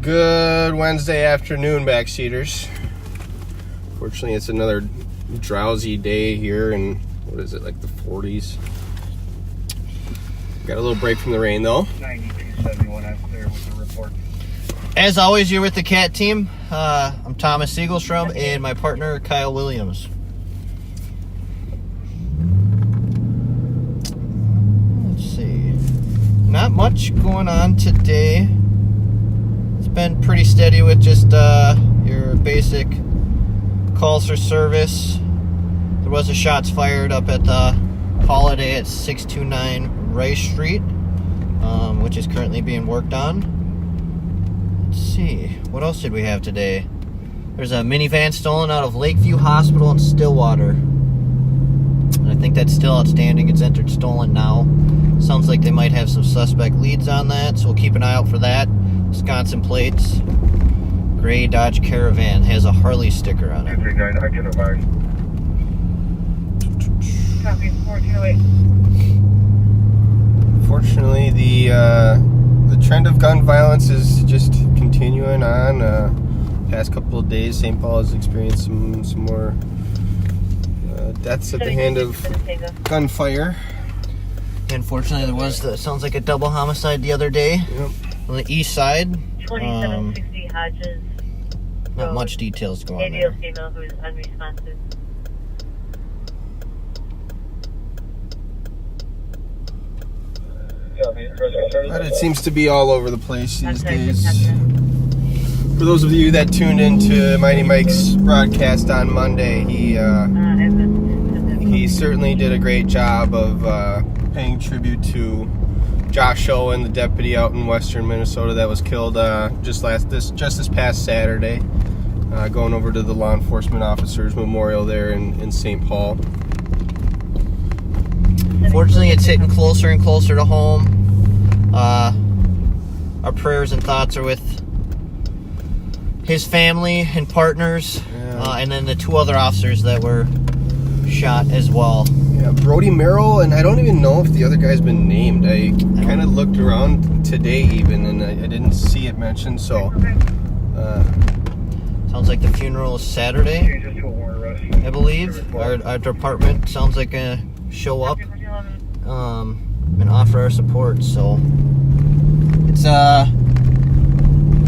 Good Wednesday afternoon, backseaters. Fortunately, it's another drowsy day here in, what is it, like the 40s. Got a little break from the rain, though. 9271, I'm clear with the report. As always, you're with the CAT team. I'm Thomas Siegelstrom and my partner, Kyle Williams. Let's see. Not much going on today. It's been pretty steady with just your basic calls for service. There was a shots fired up at the Holiday at 629 Rice Street, which is currently being worked on. Let's see, what else did we have today? There's a minivan stolen out of Lakeview Hospital in Stillwater. And I think that's still outstanding. It's entered stolen now. Sounds like they might have some suspect leads on that, so we'll keep an eye out for that. Wisconsin plates. Gray Dodge Caravan has a Harley sticker on it. 239, I can advise. Copy, 428. Fortunately, the trend of gun violence is just continuing on. Past couple of days, St. Paul has experienced some more deaths at the hand of gunfire. Unfortunately, there was sounds like a double homicide the other day. Yep. On the east side. 2760 Hodges. Not much details going on ADL there. female who is unresponsive. But it seems to be all over the place these days. For those of you that tuned into Mighty Mike's broadcast on Monday, he certainly did a great job of paying tribute to Josh Owen, the deputy out in western Minnesota that was killed just this past Saturday, going over to the law enforcement officers memorial there in St. Paul. Fortunately, it's hitting closer and closer to home. Our prayers and thoughts are with his family and partners, and then the two other officers that were shot as well. Yeah, Brody Merrill, and I don't even know if the other guy's been named. I kind of looked around today even, and I didn't see it mentioned, so... Sounds like the funeral is Saturday, I believe. Our department sounds like a show up and offer our support, so... It's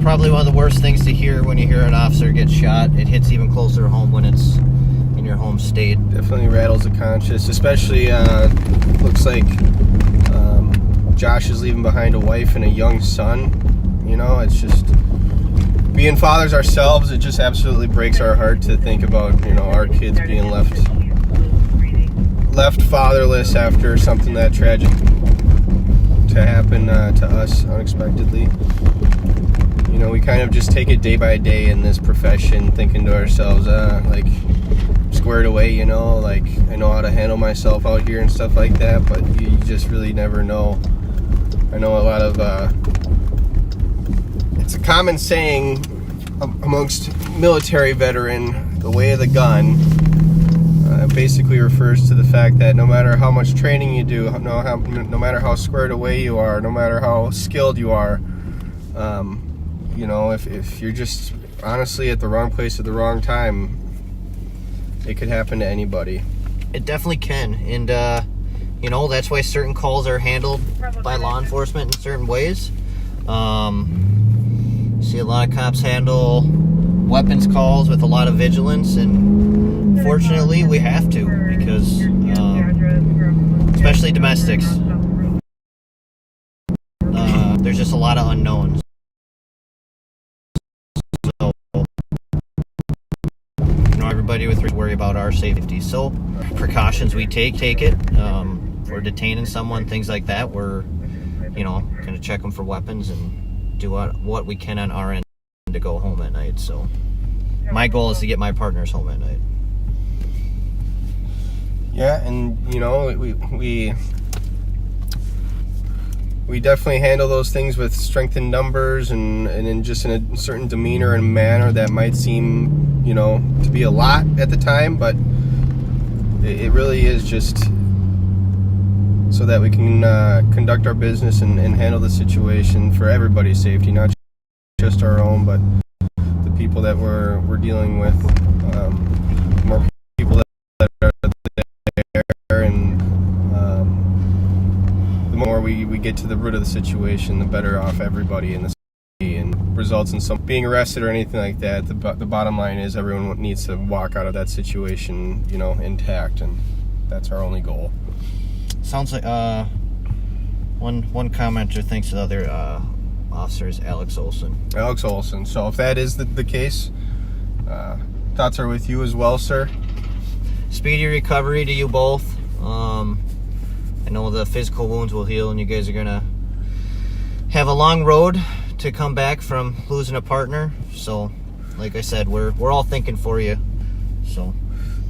probably one of the worst things to hear when you hear an officer get shot. It hits even closer home when it's in your home state. Definitely rattles the conscience, especially looks like Josh is leaving behind a wife and a young son. You know, it's just, being fathers ourselves, it just absolutely breaks our heart to think about, you know, our kids being left fatherless after something that tragic to happen to us unexpectedly. You know, we kind of just take it day by day in this profession, thinking to ourselves, like, squared away, you know, like, I know how to handle myself out here and stuff like that, but you just really never know. I know a lot of, it's a common saying amongst military veteran, the way of the gun, basically refers to the fact that no matter how much training you do, no matter how squared away you are, no matter how skilled you are, you know, if you're just honestly at the wrong place at the wrong time, it could happen to anybody. It definitely can, and you know, that's why certain calls are handled by law enforcement in certain ways. See a lot of cops handle weapons calls with a lot of vigilance, and fortunately we have to, because especially domestics, there's just a lot of unknowns. So, you know, everybody with worry about our safety. So precautions we take it. For detaining someone, things like that, we're, you know, gonna check them for weapons and do what we can on our end to go home at night. So my goal is to get my partners home at night. Yeah, and you know, we definitely handle those things with strength in numbers and in just in a certain demeanor and manner that might seem, you know, to be a lot at the time, but it really is just so that we can conduct our business and handle the situation for everybody's safety, not just our own, but the people that we're dealing with, more people that are there, and the more we get to the root of the situation, the better off everybody in the city, and results in some being arrested or anything like that. The bottom line is everyone needs to walk out of that situation, intact, and that's our only goal. Sounds like one commenter thinks the other officer is Alex Olson. Alex Olson. So if that is the case, thoughts are with you as well, sir. Speedy recovery to you both. I know the physical wounds will heal, and you guys are gonna have a long road to come back from losing a partner. So, like I said, we're all thinking for you. So,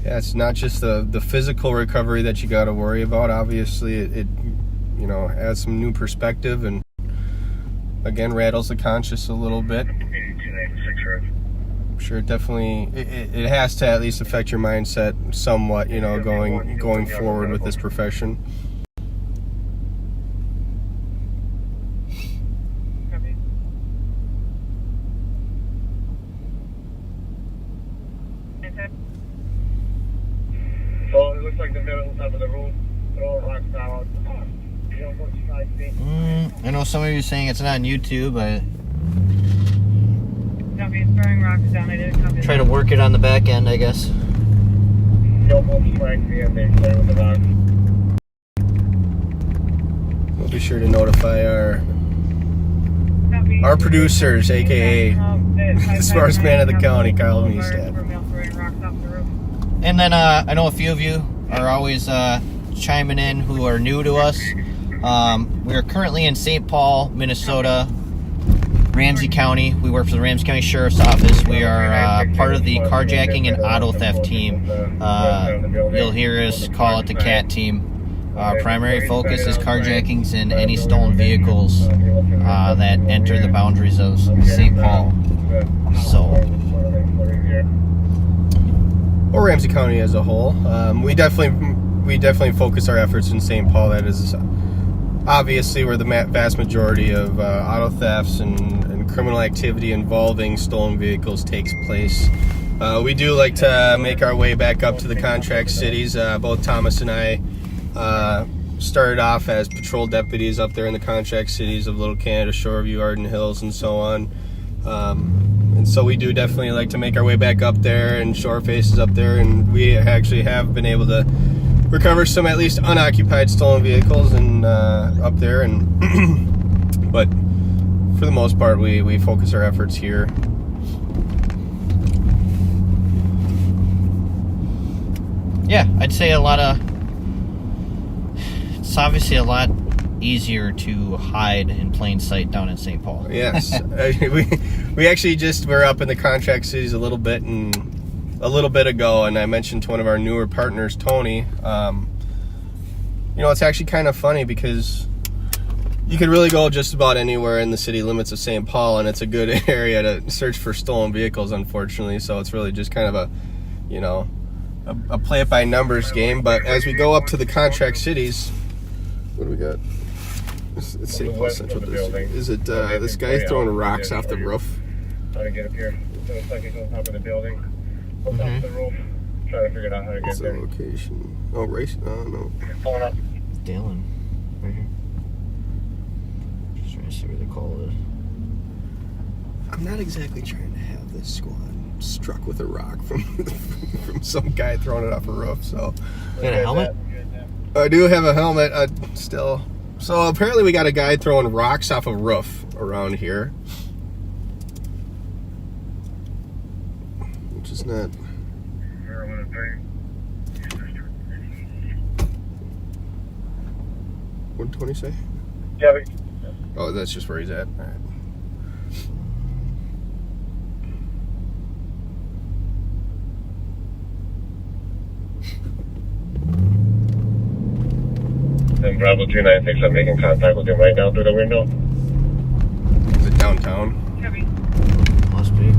yeah, it's not just the physical recovery that you got to worry about. Obviously, it adds some new perspective, and again rattles the conscience a little bit. I'm sure it definitely it has to at least affect your mindset somewhat, going forward with this profession. So it looks like the middle top of the roof, throw rocks out. You don't go 5 feet. I know some of you are saying it's not on YouTube. I Copy, throwing rocks down. I did copy. try to work it on the back end, I guess. Don't go 5 feet and they play with the rock. We'll be sure to notify Copy. our producers, aka the smartest man of the county, Kyle Meestad. And then I know a few of you are always chiming in who are new to us. We are currently in St. Paul, Minnesota, Ramsey County. We work for the Ramsey County Sheriff's Office. We are part of the carjacking and auto theft team. You'll hear us call it the CAT team. Our primary focus is carjackings and any stolen vehicles that enter the boundaries of St. Paul. So, or Ramsey County as a whole. We definitely focus our efforts in St. Paul. That is obviously where the vast majority of auto thefts and criminal activity involving stolen vehicles takes place. We do like to make our way back up to the contract cities. Both Thomas and I started off as patrol deputies up there in the contract cities of Little Canada, Shoreview, Arden Hills, and so on. And so we do definitely like to make our way back up there and show our faces up there, and we actually have been able to recover some at least unoccupied stolen vehicles and up there, and but for the most part we focus our efforts here. yeah, I'd say it's obviously a lot easier to hide in plain sight down in St. Paul. Yes. we actually just were up in the contract cities a little bit ago, and I mentioned to one of our newer partners, Tony, it's actually kind of funny because you could really go just about anywhere in the city limits of St. Paul, and it's a good area to search for stolen vehicles, unfortunately. So it's really just kind of a play it by numbers game. But as we go up to the contract cities, what do we got? It's St. Paul Central District. Is it this guy throwing rocks off the roof? How to get up here? So it's like it's on top of the building. On top of the roof. Trying to figure out how to get What's the there. location? Oh, race? No. Pulling up. Dylan. Right here. Just trying to see where the call is. I'm not exactly trying to have this squad struck with a rock from some guy throwing it off a roof. So You got a helmet? I do have a helmet still. So apparently we got a guy throwing rocks off a roof around here, which is not. What did Tony say? Yeah, Oh, that's just where he's at. All right. and Bravo 296, I'm making contact with him right now through the window. Is it downtown? Copy. Must be.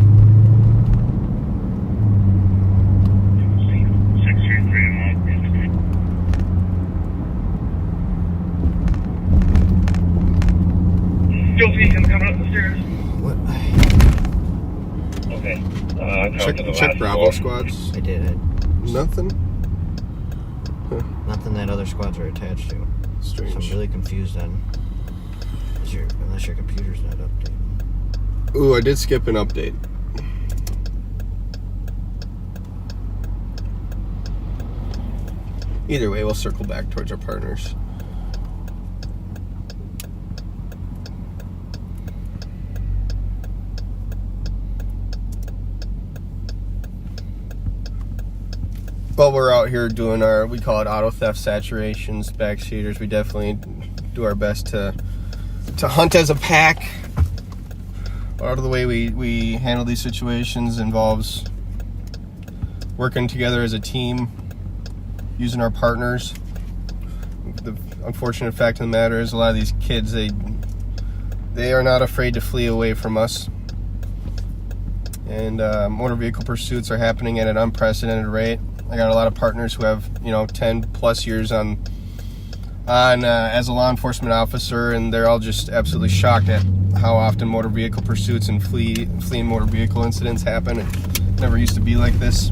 633 Still see him coming up the stairs. What? Okay. I talked to the Check last Bravo squad. squads. I did. Nothing. Nothing that other squads are attached to. Strange. So I'm really confused on unless your computer's not updated. Ooh, I did skip an update. Either way, we'll circle back towards our partners. While we're out here doing we call it auto theft saturations, backseaters, we definitely do our best to hunt as a pack. A lot of the way we handle these situations involves working together as a team, using our partners. The unfortunate fact of the matter is a lot of these kids, they are not afraid to flee away from us. And motor vehicle pursuits are happening at an unprecedented rate. I got a lot of partners who have 10 plus years on as a law enforcement officer, and they're all just absolutely shocked at how often motor vehicle pursuits and fleeing motor vehicle incidents happen. It never used to be like this.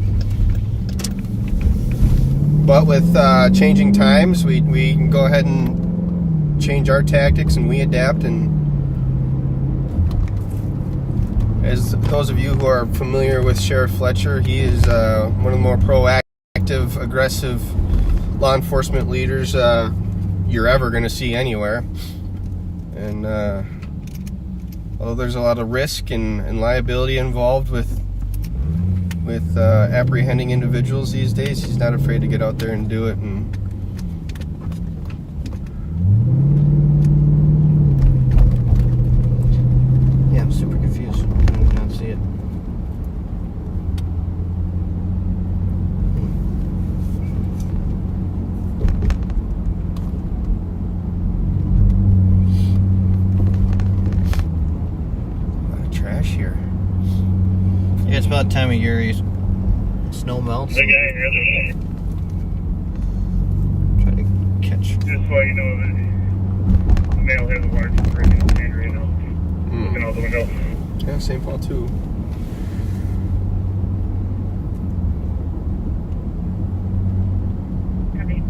But with changing times, we can go ahead and change our tactics, and we adapt. And as those of you who are familiar with Sheriff Fletcher, he is one of the more proactive, aggressive law enforcement leaders you're ever going to see anywhere. And although there's a lot of risk and liability involved with apprehending individuals these days, he's not afraid to get out there and do it. And Yeah, I'm super confused. I do not see it. a lot of trash here. Yeah, it's about the time of year snow melts. The guy in the other side. Try to catch. Just so you know, the male has a large ring in his hand right now. Looking out the window. Yeah, St. Paul too. Copy.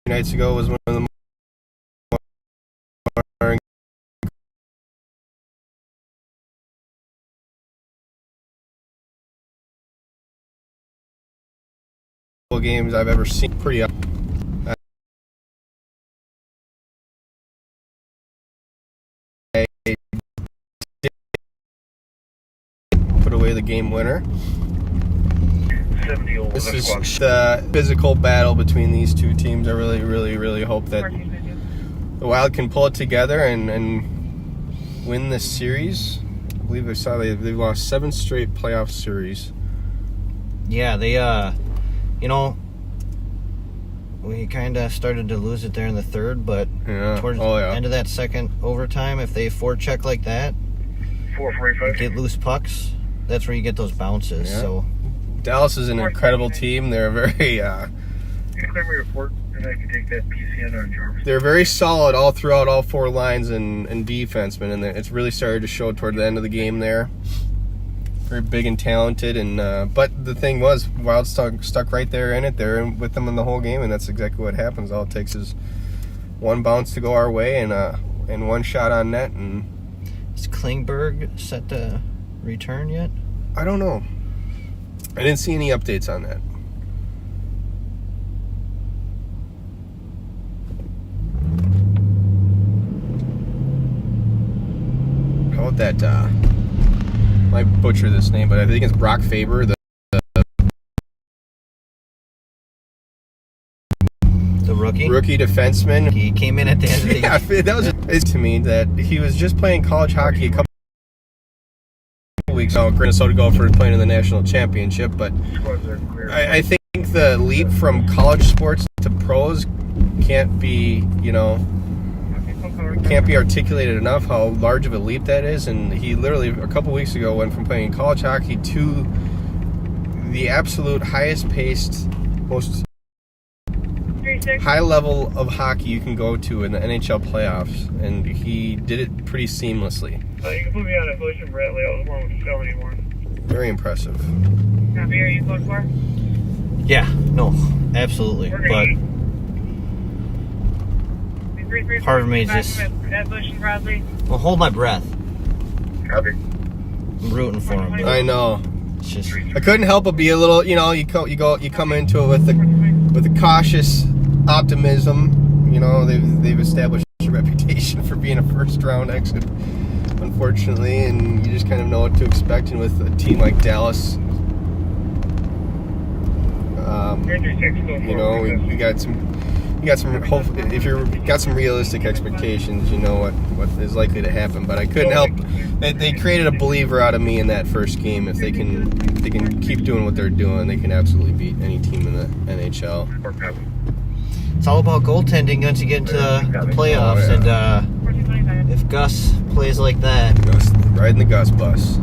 Nights ago was one of the more games I've ever seen. Pretty up. I put away the game winner. 70 over This the is squad. the physical battle between these two teams. I really, really, really hope that Parking video. the Wild can pull it together and win this series. I believe they've lost 7 straight playoff series. Yeah, they we kind of started to lose it there in the third, but Yeah. towards the end of that second overtime, if they forecheck like that, 445. get loose pucks, that's where you get those bounces. Yeah. So Dallas is an incredible team. They're very You can clear my report, and I can take that PCN on Jarvis. they're very solid all throughout all 4 lines and defensemen, and it's really started to show toward the end of the game there. Very big and talented, and but the thing was, Wild stuck right there in it. They're with them in the whole game, and that's exactly what happens. All it takes is one bounce to go our way, and one shot on net. And is Klingberg set to return yet? I don't know. I didn't see any updates on that. How about that might butcher this name, but I think it's Brock Faber, the rookie defenseman. He came in at the end of the Yeah, that was just to me that he was just playing college hockey a couple weeks ago. Minnesota Gophers playing in the national championship, but I think the leap from college sports to pros can't be articulated enough how large of a leap that is. And he literally a couple weeks ago went from playing college hockey to the absolute highest paced, most high level of hockey you can go to in the NHL playoffs, and he did it pretty seamlessly. You can put me on a motion, Bradley. I was wrong with the show anymore. Very impressive. Copy, are you close for? Yeah, no, absolutely. But part of me is just... Well, hold my breath. Copy. I'm rooting for him. But I know. it's just... I couldn't help but be a little, you come into it with a cautious optimism. They've established a reputation for being a first round exit, unfortunately, and you just kind of know what to expect. And with a team like Dallas, we got some hope. If you've got some realistic expectations, you know what is likely to happen. But I couldn't help. They created a believer out of me in that first game. If they can keep doing what they're doing, they can absolutely beat any team in the NHL. It's all about goaltending once you get into the playoffs. Oh, yeah. And if Gus plays like that... Gus, riding the Gus bus.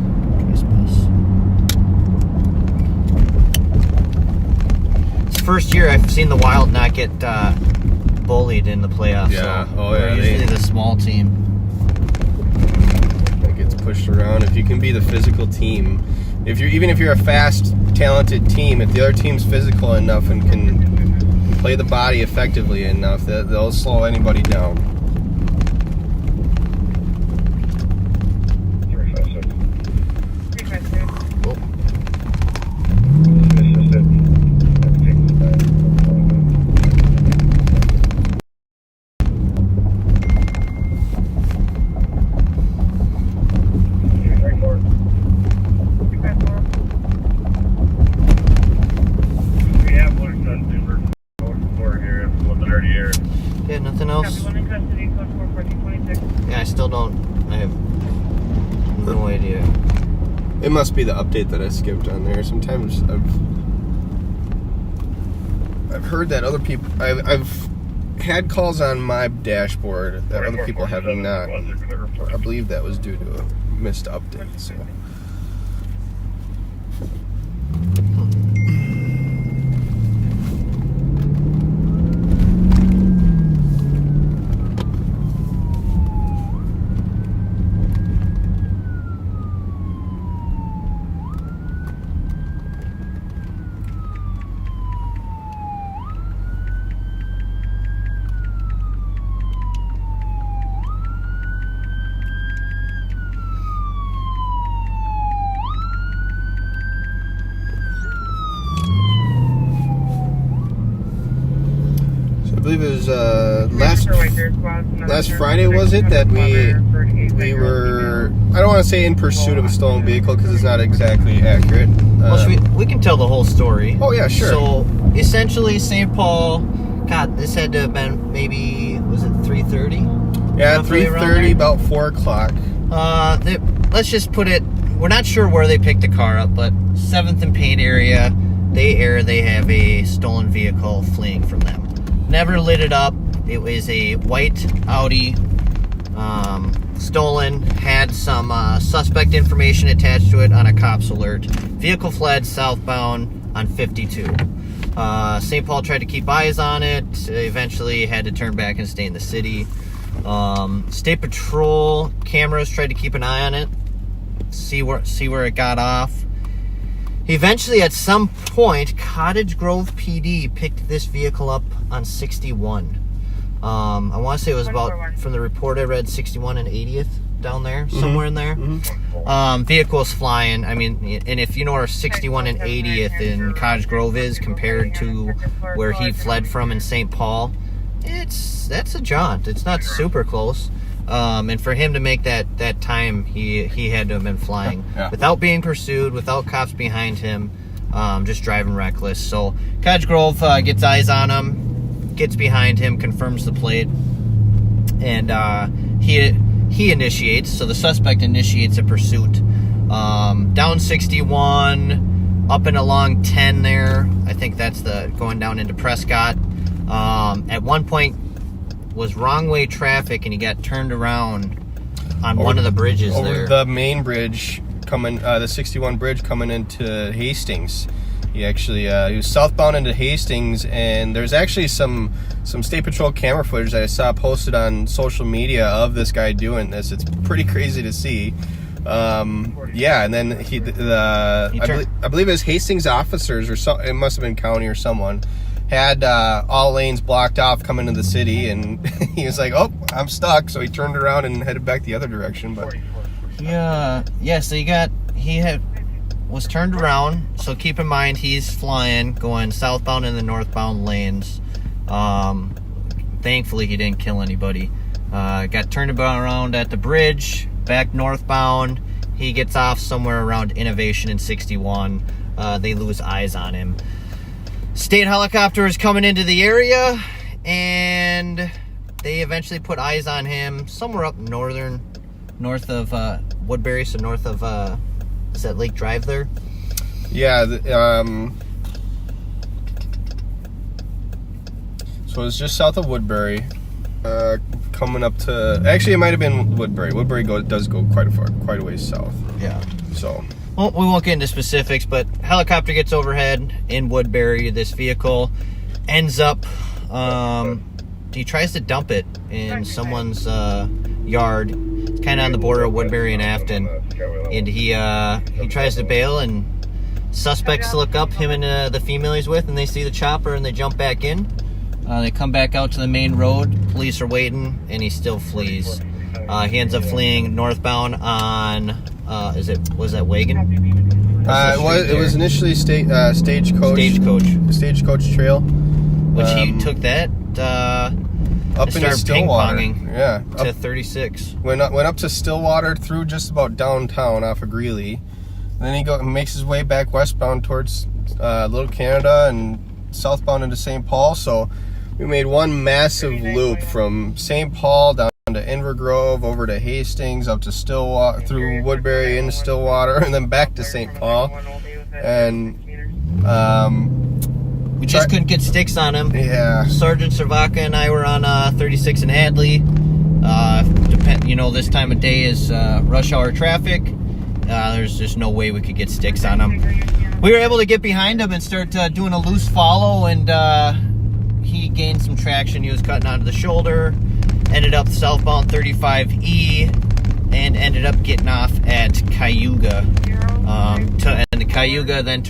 It's the first year I've seen the Wild not get bullied in the playoffs. Yeah. So Oh, yeah. they're usually the small team. That gets pushed around. If you can be the physical team, even if you're a fast, talented team, if the other team's physical enough and can play the body effectively enough, they'll slow anybody down. Yeah, nothing else? Yeah, I still don't. I have no idea. It must be the update that I skipped on there. Sometimes I've heard that other people... I've had calls on my dashboard that other people have not. I believe that was due to a missed update, so... I believe it was last Friday, was it, that we were, I don't want to say in pursuit of a stolen vehicle because it's not exactly accurate. Well, we can tell the whole story. Oh, yeah, sure. So, essentially, St. Paul, God, this had to have been maybe, was it 3:30? Yeah, 3:30, about 4 o'clock. Let's just put it, we're not sure where they picked the car up, but 7th and Payne area, they have a stolen vehicle fleeing from them. Never lit it up. It was a white Audi, stolen, had some suspect information attached to it on a cop's alert. Vehicle fled southbound on 52. St. Paul tried to keep eyes on it, eventually had to turn back and stay in the city. State Patrol cameras tried to keep an eye on it, see where it got off. Eventually, at some point, Cottage Grove PD picked this vehicle up on 61. I want to say it was about, from the report I read, 61 and 80th down there, somewhere in there. Vehicles flying. I mean, and if you know where 61 and 80th in Cottage Grove is compared to where he fled from in St. Paul, that's a jaunt. It's not super close. And for him to make that time, he had to have been flying without being pursued, without cops behind him, just driving reckless. So Cottage Grove gets eyes on him, gets behind him, confirms the plate, and he initiates. So the suspect initiates a pursuit down 61, up and along 10 there. I think that's the going down into Prescott. At one point was wrong way traffic, and he got turned around on one of the bridges over there. The main bridge coming, the 61 bridge coming into Hastings. He actually he was southbound into Hastings, and there's actually some State Patrol camera footage that I saw posted on social media of this guy doing this. It's pretty crazy to see. Yeah, and then I believe it was Hastings officers, or so, it must have been county or someone, had all lanes blocked off coming to the city, and he was like, "Oh, I'm stuck," so he turned around and headed back the other direction. But So he was turned around. So keep in mind, he's flying, going southbound in the northbound lanes. Thankfully, he didn't kill anybody. Got turned around at the bridge, back northbound. He gets off somewhere around Innovation and 61. They lose eyes on him. State helicopter is coming into the area, and they eventually put eyes on him somewhere up north of Woodbury, so north of, is that Lake Drive there? yeah, so it's just south of Woodbury, coming up to, actually it might have been Woodbury. Woodbury does go quite a ways south. Yeah. So. Well, we won't get into specifics, but helicopter gets overhead in Woodbury. This vehicle ends up, he tries to dump it in someone's yard. It's kind of on the border of Woodbury and Afton. And he tries to bail, and suspects look up, him and the female he's with, and they see the chopper, and they jump back in. They come back out to the main road. Police are waiting, and he still flees. He ends up fleeing northbound on... was that Wagon? It was initially Stagecoach Trail, which he took that up into Stillwater. Yeah, to 36. Went up to Stillwater through just about downtown off of Greeley. And then he makes his way back westbound towards Little Canada and southbound into St. Paul. So we made one massive loop from St. Paul down to Invergrove, over to Hastings, up to Stillwater, through Woodbury into Stillwater, and then back to St. Paul. And we just couldn't get sticks on him. Yeah. Sergeant Cervaka and I were on 36 and Hadley. This time of day is rush hour traffic. There's just no way we could get sticks on him. We were able to get behind him and start doing a loose follow, and he gained some traction. He was cutting onto the shoulder. Ended up southbound 35E, and ended up getting off at Cayuga. And the Cayuga then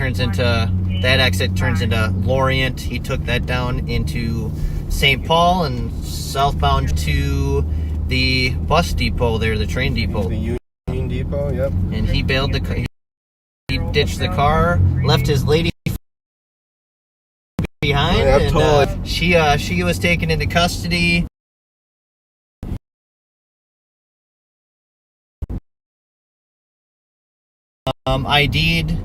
that exit turns into Lorient. He took that down into St. Paul and southbound to the bus depot there, the train depot. The Union Depot, yep. And he bailed he ditched the car, left his lady behind, and she was taken into custody. ID'd.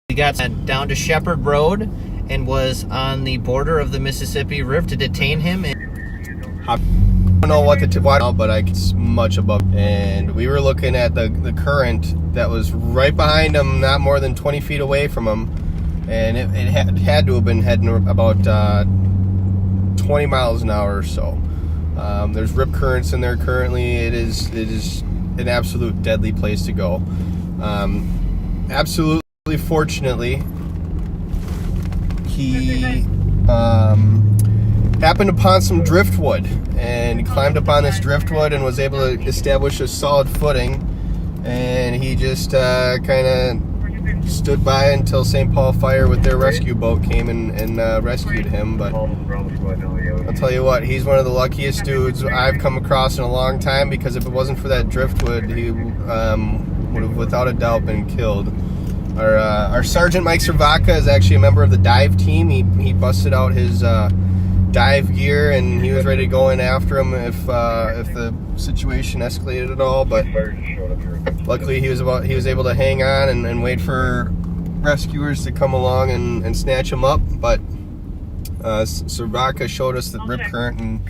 We got down to Shepherd Road and was on the border of the Mississippi River to detain him. I don't know what but it's much above. And we were looking at the current that was right behind him, not more than 20 feet away from him, and it had to have been heading about 20 miles an hour or so. There's rip currents in there currently. It is an absolute deadly place to go. Absolutely, fortunately, he happened upon some driftwood, and he climbed up on this driftwood and was able to establish a solid footing, and he just kind of stood by until St. Paul Fire with their rescue boat came and rescued him. But I'll tell you what, he's one of the luckiest dudes I've come across in a long time, because if it wasn't for that driftwood, he would have without a doubt been killed. Our Sergeant Mike Cervaka is actually a member of the dive team. He busted out his dive gear, and he was ready to go in after him if the situation escalated at all. But luckily, he was able to hang on and wait for rescuers to come along and snatch him up. But Survaka showed us the rip current and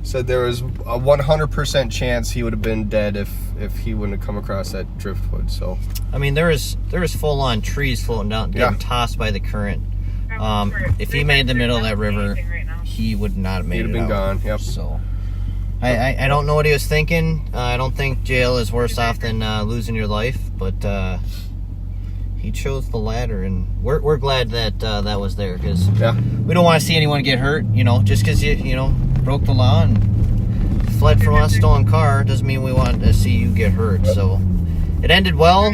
said there was a 100% chance he would have been dead if he wouldn't have come across that driftwood. So I mean, there was full on trees floating down, getting tossed by the current. If he made the middle of that river, he would not have made it. He'd have been gone. Yep. So I don't know what he was thinking. I don't think jail is worse off than losing your life, but he chose the latter, and we're glad that that was there, because we don't want to see anyone get hurt. Just because you broke the law and fled from a stolen car doesn't mean we want to see you get hurt. So it ended well.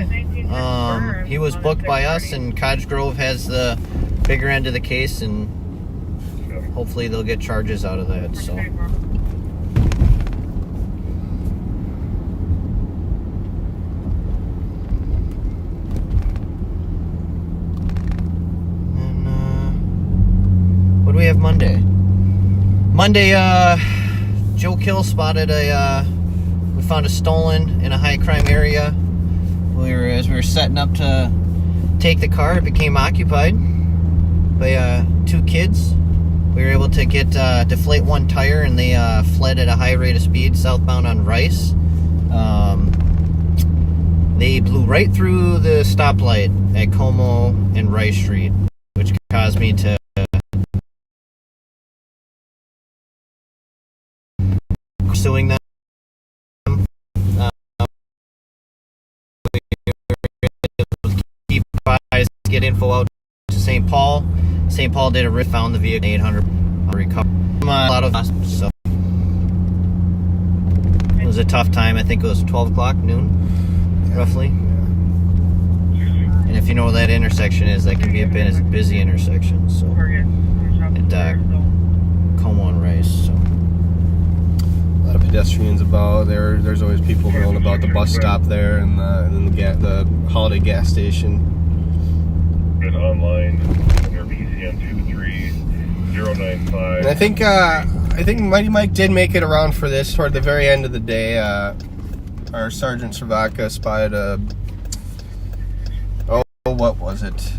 He was booked by us, and Cottage Grove has the bigger end of the case, and hopefully they'll get charges out of that. So. What do we have Monday? Joe Kill spotted we found a stolen in a high crime area. As we were setting up to take the car, it became occupied by 2 kids. We were able to deflate one tire, and they fled at a high rate of speed southbound on Rice. They blew right through the stoplight at Como and Rice Street, which caused me to pursuing them. Keep eyes, get info out to St. Paul. St. Paul did a riff, found the vehicle, 800 recovered. A lot of so it was a tough time. I think it was 12 o'clock noon, roughly. And if you know where that intersection is, that can be a busy intersection. So at Como and Rice. So. A lot of pedestrians about there. There's always people milling about the bus stop there and the Holiday gas station. Good online under PCM 23095. And I think Mighty Mike did make it around for this toward the very end of the day. Our Sergeant Survaka spotted what was it?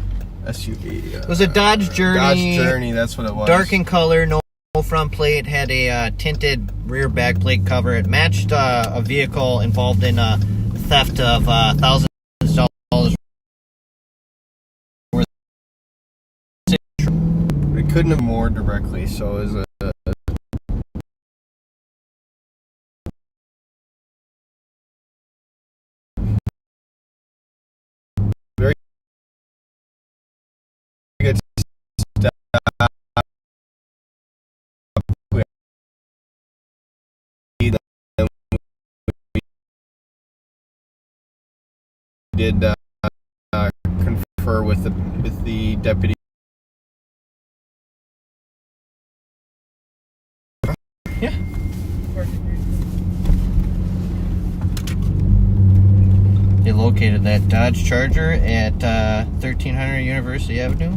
SUV. It was a Dodge Journey. Dodge Journey, that's what it was. Dark in color, no front plate, had a tinted rear back plate cover. It matched a vehicle involved in a theft of $1,000 worth. It couldn't have more directly, so it was very good stop. We did confer with the deputy. Yeah. They located that Dodge Charger at 1300 University Avenue.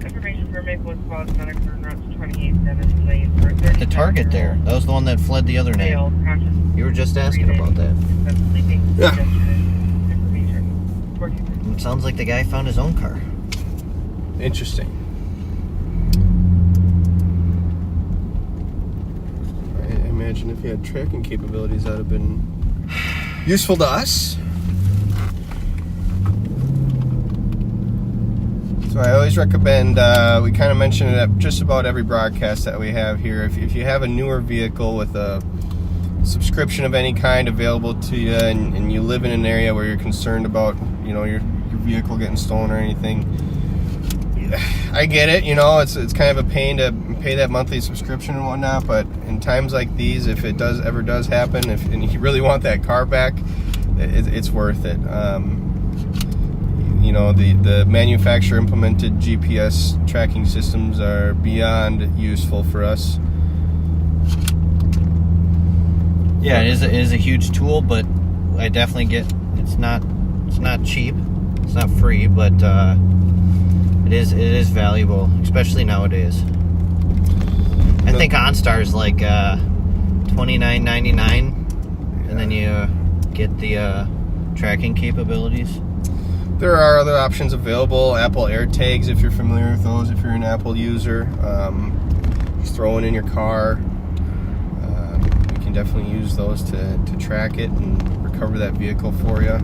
Information for Maple Falls Center turn routes 28-7 lane for 30. The target there. That was the one that fled the other night. You were just asking about that. Yeah. It sounds like the guy found his own car. Interesting. I imagine if he had tracking capabilities, that would have been useful to us. So I always recommend, we kind of mention it at just about every broadcast that we have here. If you have a newer vehicle with a subscription of any kind available to you, and you live in an area where you're concerned about, your vehicle getting stolen or anything, I get it. It's kind of a pain to pay that monthly subscription and whatnot. But in times like these, if it ever does happen, and you really want that car back, it's worth it. The manufacturer implemented GPS tracking systems are beyond useful for us. Yeah, it is a huge tool, but I definitely get it's not cheap, it's not free, but it is valuable, especially nowadays. think OnStar's like $29.99, and then you get the tracking capabilities. There are other options available. Apple AirTags, if you're familiar with those, if you're an Apple user. Just throw it in your car. You can definitely use those to track it and recover that vehicle for you.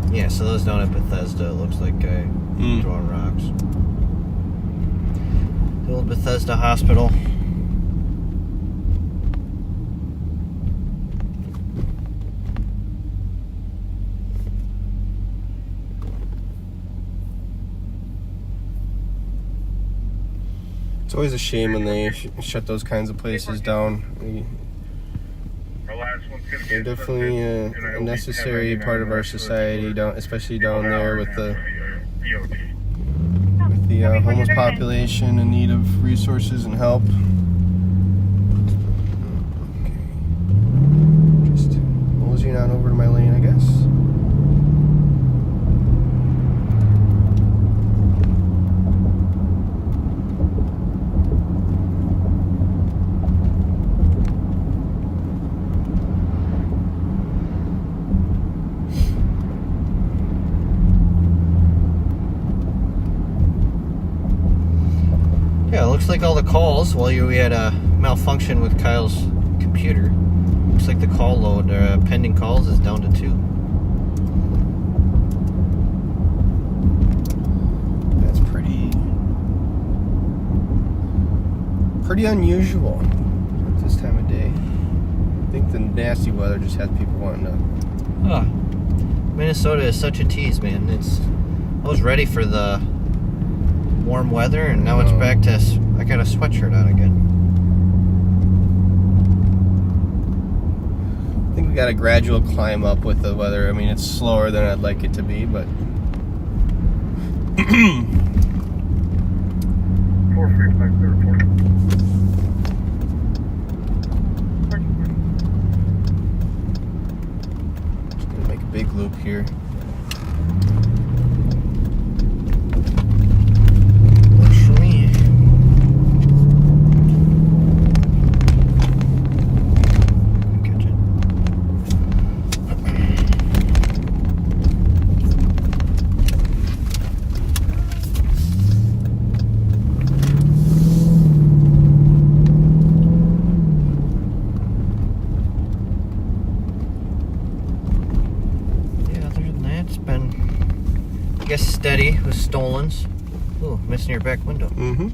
Yeah, so those down at Bethesda, it looks like a throwing rocks. The old Bethesda Hospital. It's always a shame when they shut those kinds of places down. They're definitely a necessary part of our society, especially down there with the homeless population in need of resources and help. Okay. Just moseying on over to my lane, I guess. Yeah, it looks like all the calls, while we had a malfunction with Kyle's computer, looks like the call load, pending calls, is down to 2. That's pretty unusual at this time of day. I think the nasty weather just has people wanting to... Minnesota is such a tease, man. I was ready for the warm weather, and now it's back to, I got a sweatshirt on again. I think we got a gradual climb up with the weather. I mean, it's slower than I'd like it to be, but 435 just gonna make a big loop here. I guess steady with stolens. Ooh, missing your back window. Mm-hmm.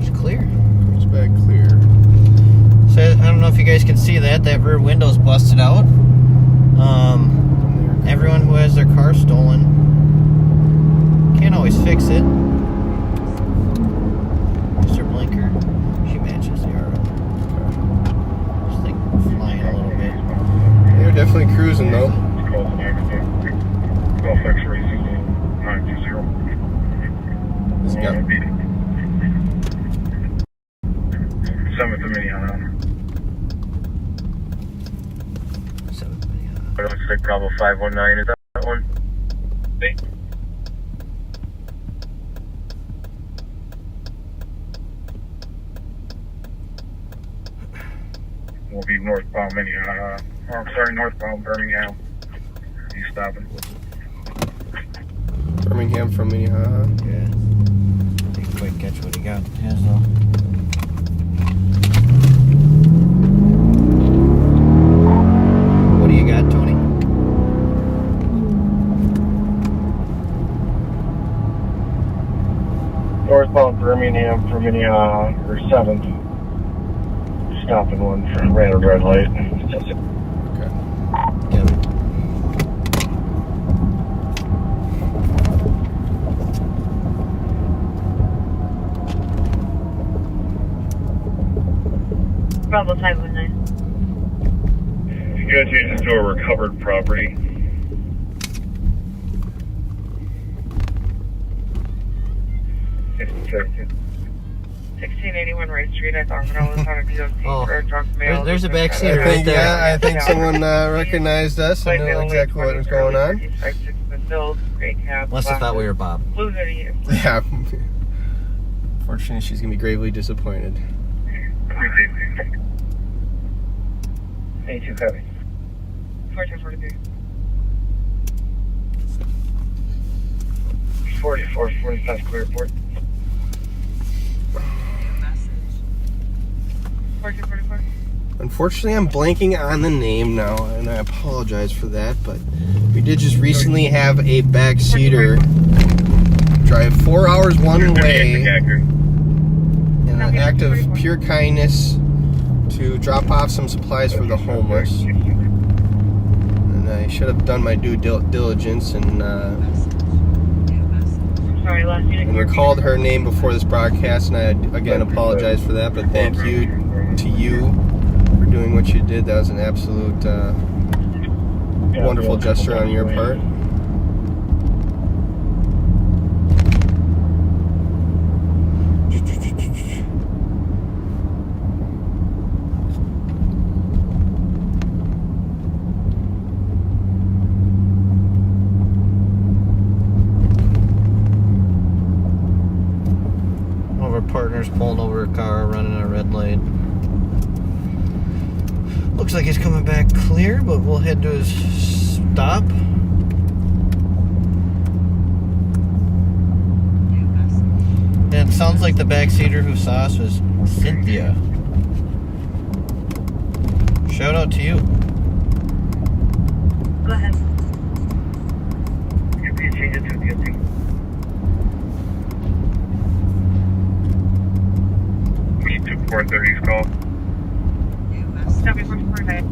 It's clear. Comes back clear. So I don't know if you guys can see that. That rear window's busted out. Everyone who has their car stolen can't always fix it. Mr. Blinker, she matches the RO. Just like flying a little bit. They're definitely cruising though. Golf X-ray 920. This guy. 7th of Minnehaha. 7th Minnehaha. It looks like Bravo 519. Is that one? See? We'll be northbound Minnehaha. Northbound Birmingham. He's stopping. Birmingham from Minnehaha. Yeah. Didn't quite catch what he got. Has though. What do you got, Tony? Northbound Birmingham from Minnehaha, or 7th. Stopping one for ran a red light. Okay. Kevin. Bravo 519. You guys need to do a recovered property. 1681 Wright Street. I thought I was on a DOC for a drunk male. There's a back seat I right think, there. yeah, I think someone recognized us and knew exactly what was going on. Must have thought we were Bob. Blue hoodie. Yeah. Fortunately, she's going to be gravely disappointed. 82 heavy. 1443. 44, 45 clear port. 1444. Unfortunately, I'm blanking on the name now, and I apologize for that, but we did just recently have a backseater drive 4 hours one way in an act of pure kindness to drop off some supplies for the homeless. And I should have done my due diligence and Sorry, last unit. recalled her name before this broadcast, and I again apologize for that, but thank you to you for doing what you did. That was an absolute wonderful gesture on your part. One of our partners pulling over a car, running a red light. Looks like he's coming back clear, but we'll head to his stop. And it sounds like the backseater who saw us was Cynthia. Shout out to you. Go ahead. You can change it to guilty. Push 2430's call. Copy 1445.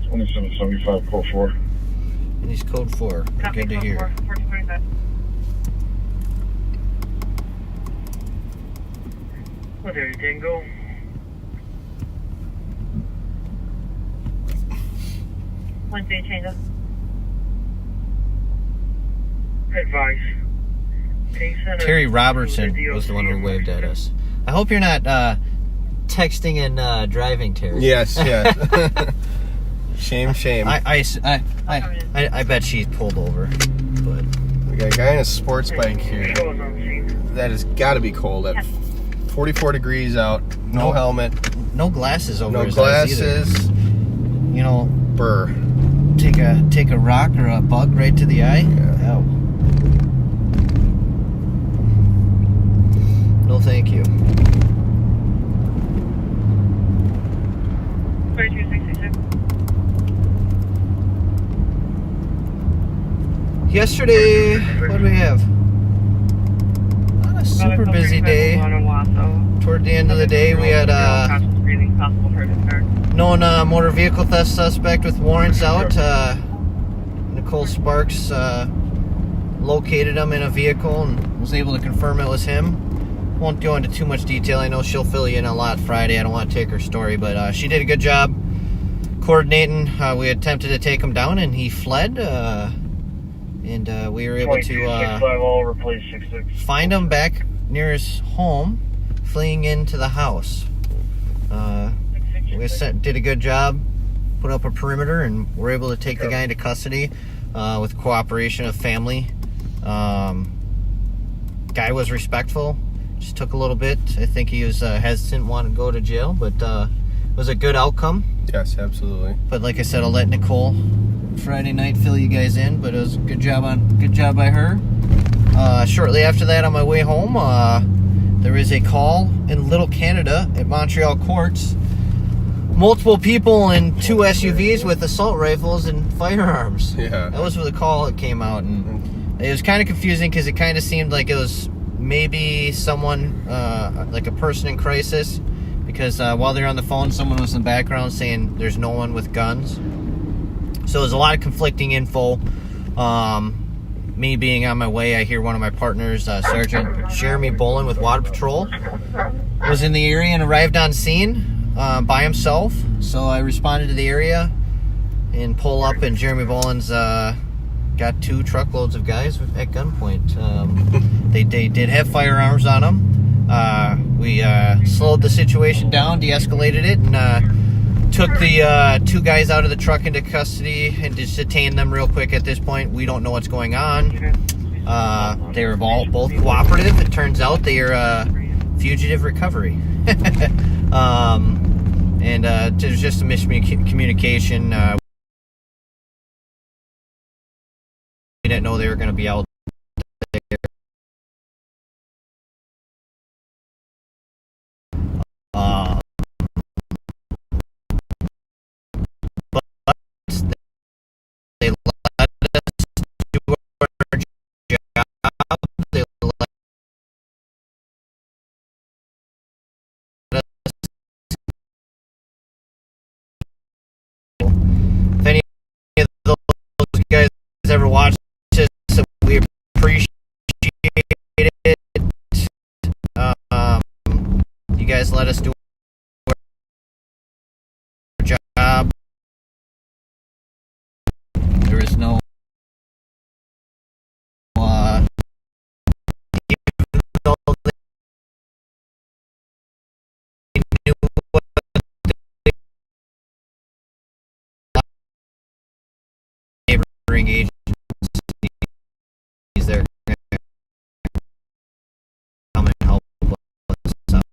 $27.75 call 4. And he's code 4. Good to hear. 1445. Well, there you can go. Wednesday changes. Advice. Terry Robertson was the one who waved at us. I hope you're not texting and driving, Terry. Yes, yes. Shame. I bet she pulled over, but We got a guy in a sports bike here. That has got to be cold at 44 degrees out. No helmet. no glasses over No his eyes either. glasses. You know, Burr. take a rock or a bug right to the eye. Yeah. Ow. No, thank you. 3266. Yesterday, what do we have? Not a super busy day. Toward the end of the day, we had known motor vehicle theft suspect with warrants out. Nicole Sparks located him in a vehicle and was able to confirm it was him. Won't go into too much detail. I know she'll fill you in a lot Friday. I don't want to take her story, but she did a good job coordinating. We attempted to take him down, and he fled. And we were able to find him back near his home, fleeing into the house. We did a good job, put up a perimeter, and we're able to take the guy into custody with cooperation of family. Guy was respectful, just took a little bit. I think he was hesitant, wanted to go to jail, but it was a good outcome. Yes, absolutely. But like I said, I'll let Nicole Friday night fill you guys in, but it was a good job by her. Shortly after that, on my way home, there is a call in Little Canada at Montreal courts. Multiple people in 2 SUVs with assault rifles and firearms. Yeah. That was where the call came out, and it was kind of confusing because it kind of seemed like it was maybe someone, like a person in crisis, because while they're on the phone, someone was in the background saying there's no one with guns. So there's a lot of conflicting info. Me being on my way, I hear one of my partners, Sergeant Jeremy Bolin with Water Patrol, was in the area and arrived on scene by himself. So I responded to the area and pull up, and Jeremy Bolin's got 2 truckloads of guys at gunpoint. They did have firearms on them. We slowed the situation down, de-escalated it, and took the 2 guys out of the truck into custody and just detained them real quick. At this point, we don't know what's going on. They were both cooperative. It turns out they are fugitive recovery. And there's just a miscommunication. We didn't know they were going to be out there. They let us do our job. They let us. If any of those guys ever watched this, we appreciate it. You guys let us do our job. There is no even though they knew what neighboring agencies there come and help us out.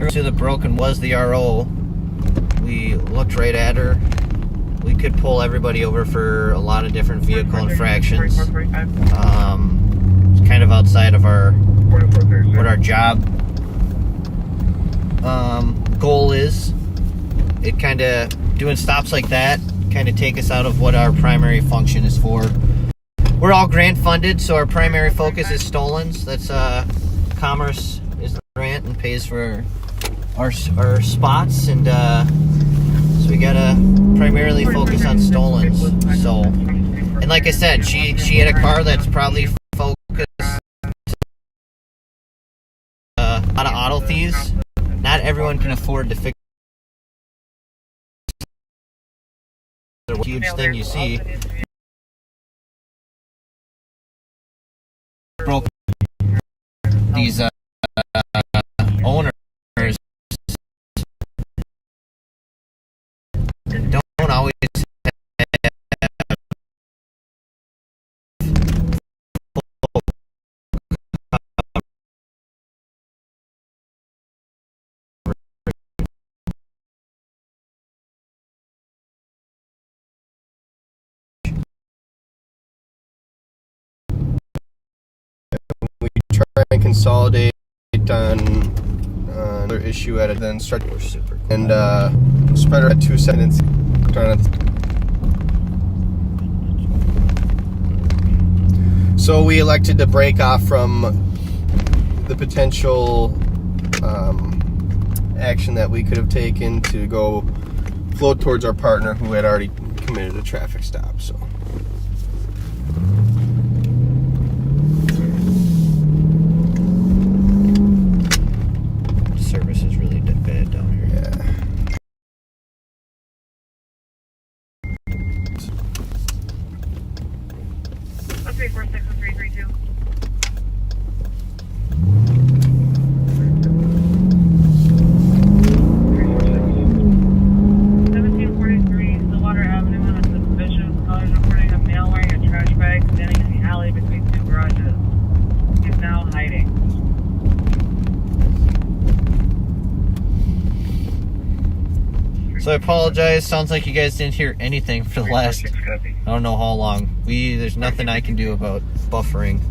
To the broken was the RO. We looked right at her. We could pull everybody over for a lot of different vehicle infractions. It's kind of outside of what our job goal is. It kind of, doing stops like that kind of take us out of what our primary function is for. We're all grant funded, so our primary focus is stolens. That's Commerce is the grant and pays for our spots, and so we gotta primarily focus on stolens. So, and like I said, she had a car that's probably focused a lot of auto thieves. Not everyone can afford to fix the huge thing you see. Broke these owners don't always have We try and consolidate on another issue at it, then start and spread her at 2 seconds. So we elected to break off from the potential action that we could have taken to go float towards our partner who had already committed a traffic stop. So. Service is really bad down here. Yeah. Okay, 461332. Stillwater Avenue on a suspicious cause reporting a male wearing a trash bag standing in the alley between 2 garages. He's now hiding. So I apologize. Sounds like you guys didn't hear anything for the last, I don't know how long. There's nothing I can do about buffering.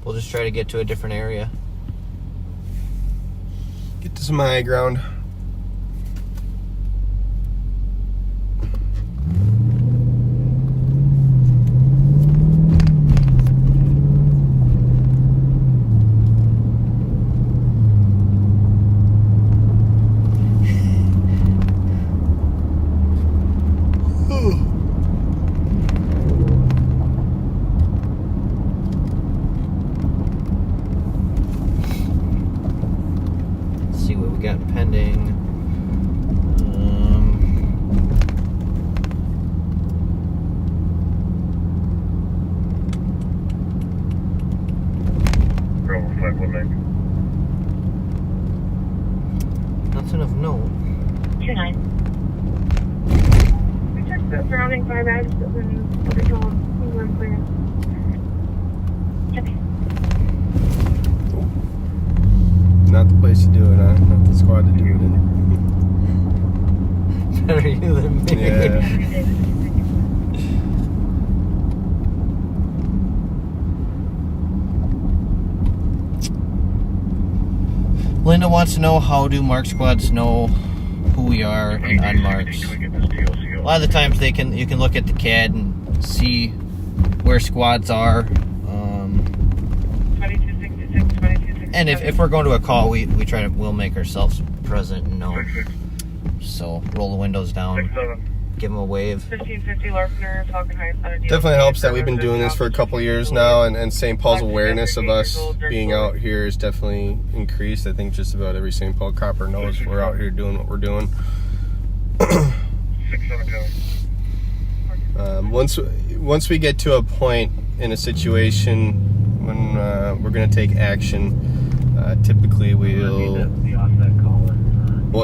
We'll just try to get to a different area. Get to some high ground. See what we got pending. Bravo 519. Nothing of note. 29. We checked the surrounding 5 bags, but then we told we were clear. Okay. Not the place to do it, huh? Not the squad to do it in. Better you than me. Yeah. Linda wants to know, how do mark squads know who we are and unmarks? Can we get this TLC A lot of the times you can look at the CAD and see where squads are. 2266, 2267. And if we're going to a call, we'll make ourselves present and known. 66, So roll the windows down, 67. give them a wave. 1550 Larkner, Falcon Heights. Definitely helps that we've been doing this for a couple years now, and St. Paul's awareness of us being out here is definitely increased. I think just about every St. Paul copper knows we're out here doing what we're doing. 672. Once we get to a point in a situation when we're going to take action, typically we'll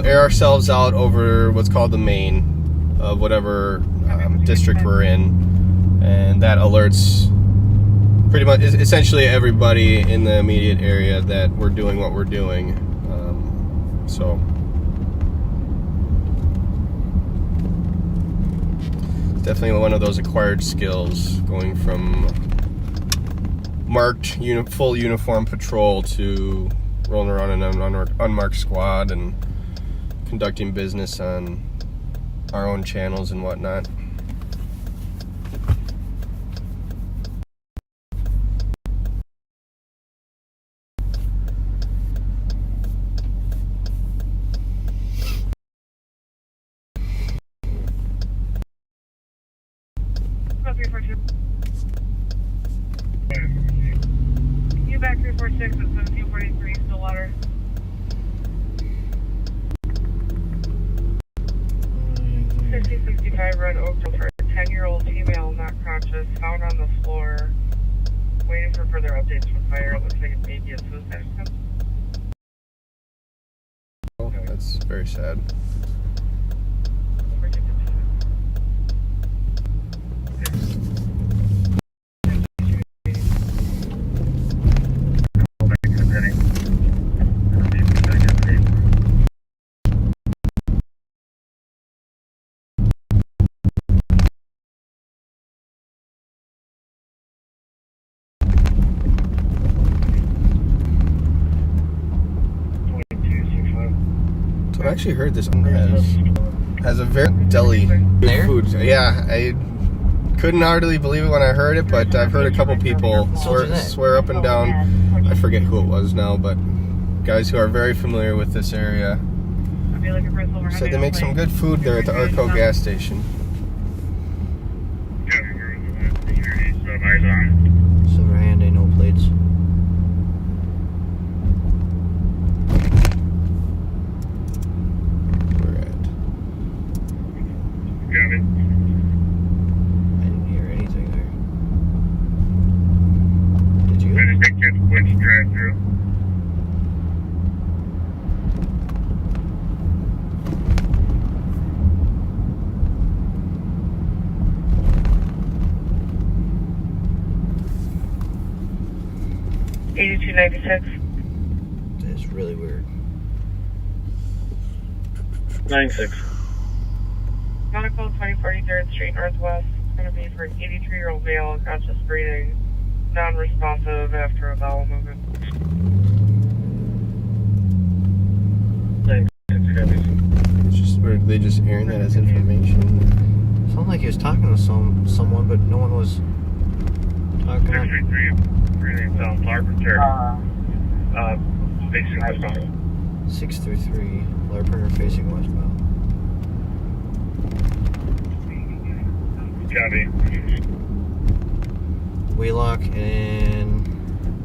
air ourselves out over what's called the main of whatever district we're in, and that alerts pretty much essentially everybody in the immediate area that we're doing what we're doing. So definitely one of those acquired skills, going from marked full uniform patrol to rolling around in an unmarked squad and conducting business on our own channels and whatnot. You back 346 at 1743 Stillwater. Mm, 5065 Red Oak for a 10-year-old female not conscious, found on the floor, waiting for further updates from fire. It looks like it may be a suicide attempt. Oh, that's very sad. So I actually heard this has a very deli There? food. Yeah, I couldn't hardly believe it when I heard it, but I've heard a couple people swear up and down. I forget who it was now, but guys who are very familiar with this area said they make some good food there at the Arco gas station. Silver hand, ain't no plates. We're at. Got it. I didn't hear anything there. Did you? I just think that's which drive-through. That's really weird. 96. Medical 2043rd Street Northwest. It's going to be for an 83-year-old male, unconscious breathing, non-responsive after a bowel movement. they just airing that as information? Sounded like he was talking to someone, but no one was talking. 633, South Larper, facing westbound. 633, Larper facing westbound. Copy. Wheelock and...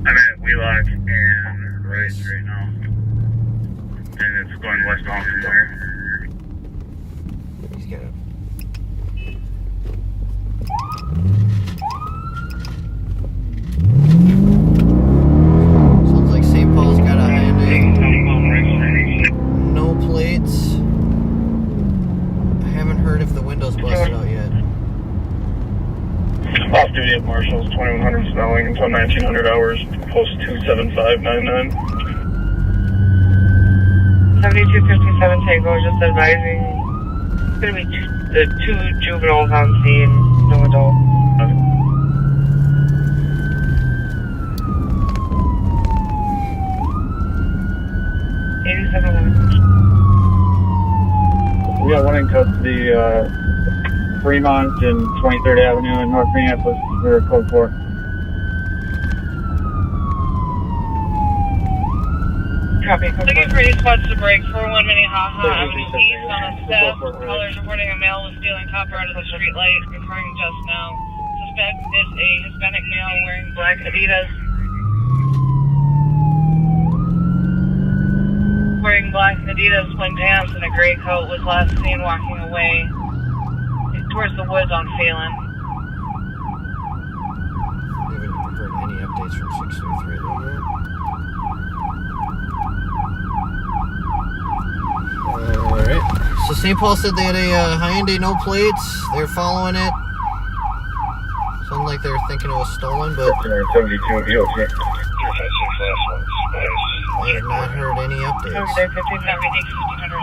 I'm at Wheelock and Rice right now. And it's going westbound from there. He's got it. Sounds like St. Paul's got a Hyundai. No plates. I haven't heard if the window's busted out yet. Off duty at Marshall's, 2100 Snelling until 1900 hours, post 27599. 7257 Tango, just advising. It's going to be two juveniles on scene, no adult. 8711. We got one in custody, Fremont and 23rd Avenue in North Minneapolis. We're code 4. Copy. Looking for any spots to break. 41 Minnehaha Avenue East on a step. Callers reporting a male was stealing copper out of the street light, referring just now. Suspect is a Hispanic male wearing black Adidas. Wearing black Adidas slim pants and a gray coat, was last seen walking away towards the woods on Phelan. Haven't heard any updates from 633 though. Alright. So St. Paul said they had a Hyundai, no plates. They're following it. Sounded like they were thinking it was stolen, but 72 EOT. I have not heard any updates. Over there, 1500.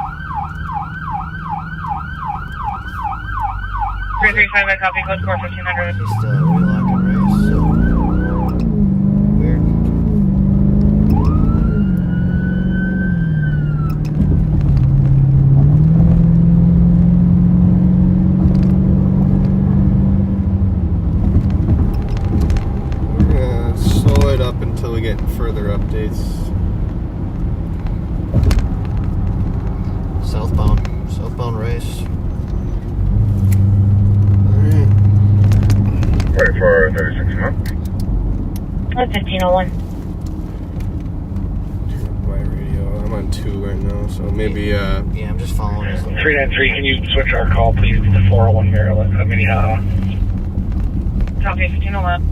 335, I copy, code 4, 1500. He's still at Wheelock and Race, so weird. We're gonna slow it up until we get further updates. Southbound Race. Ready for 36 month. 1501. My radio. I'm on 2 right now, so maybe Yeah, I'm just following his. 393, can you switch our call please to 401 Maryland, Minnehaha? Copy, 1501.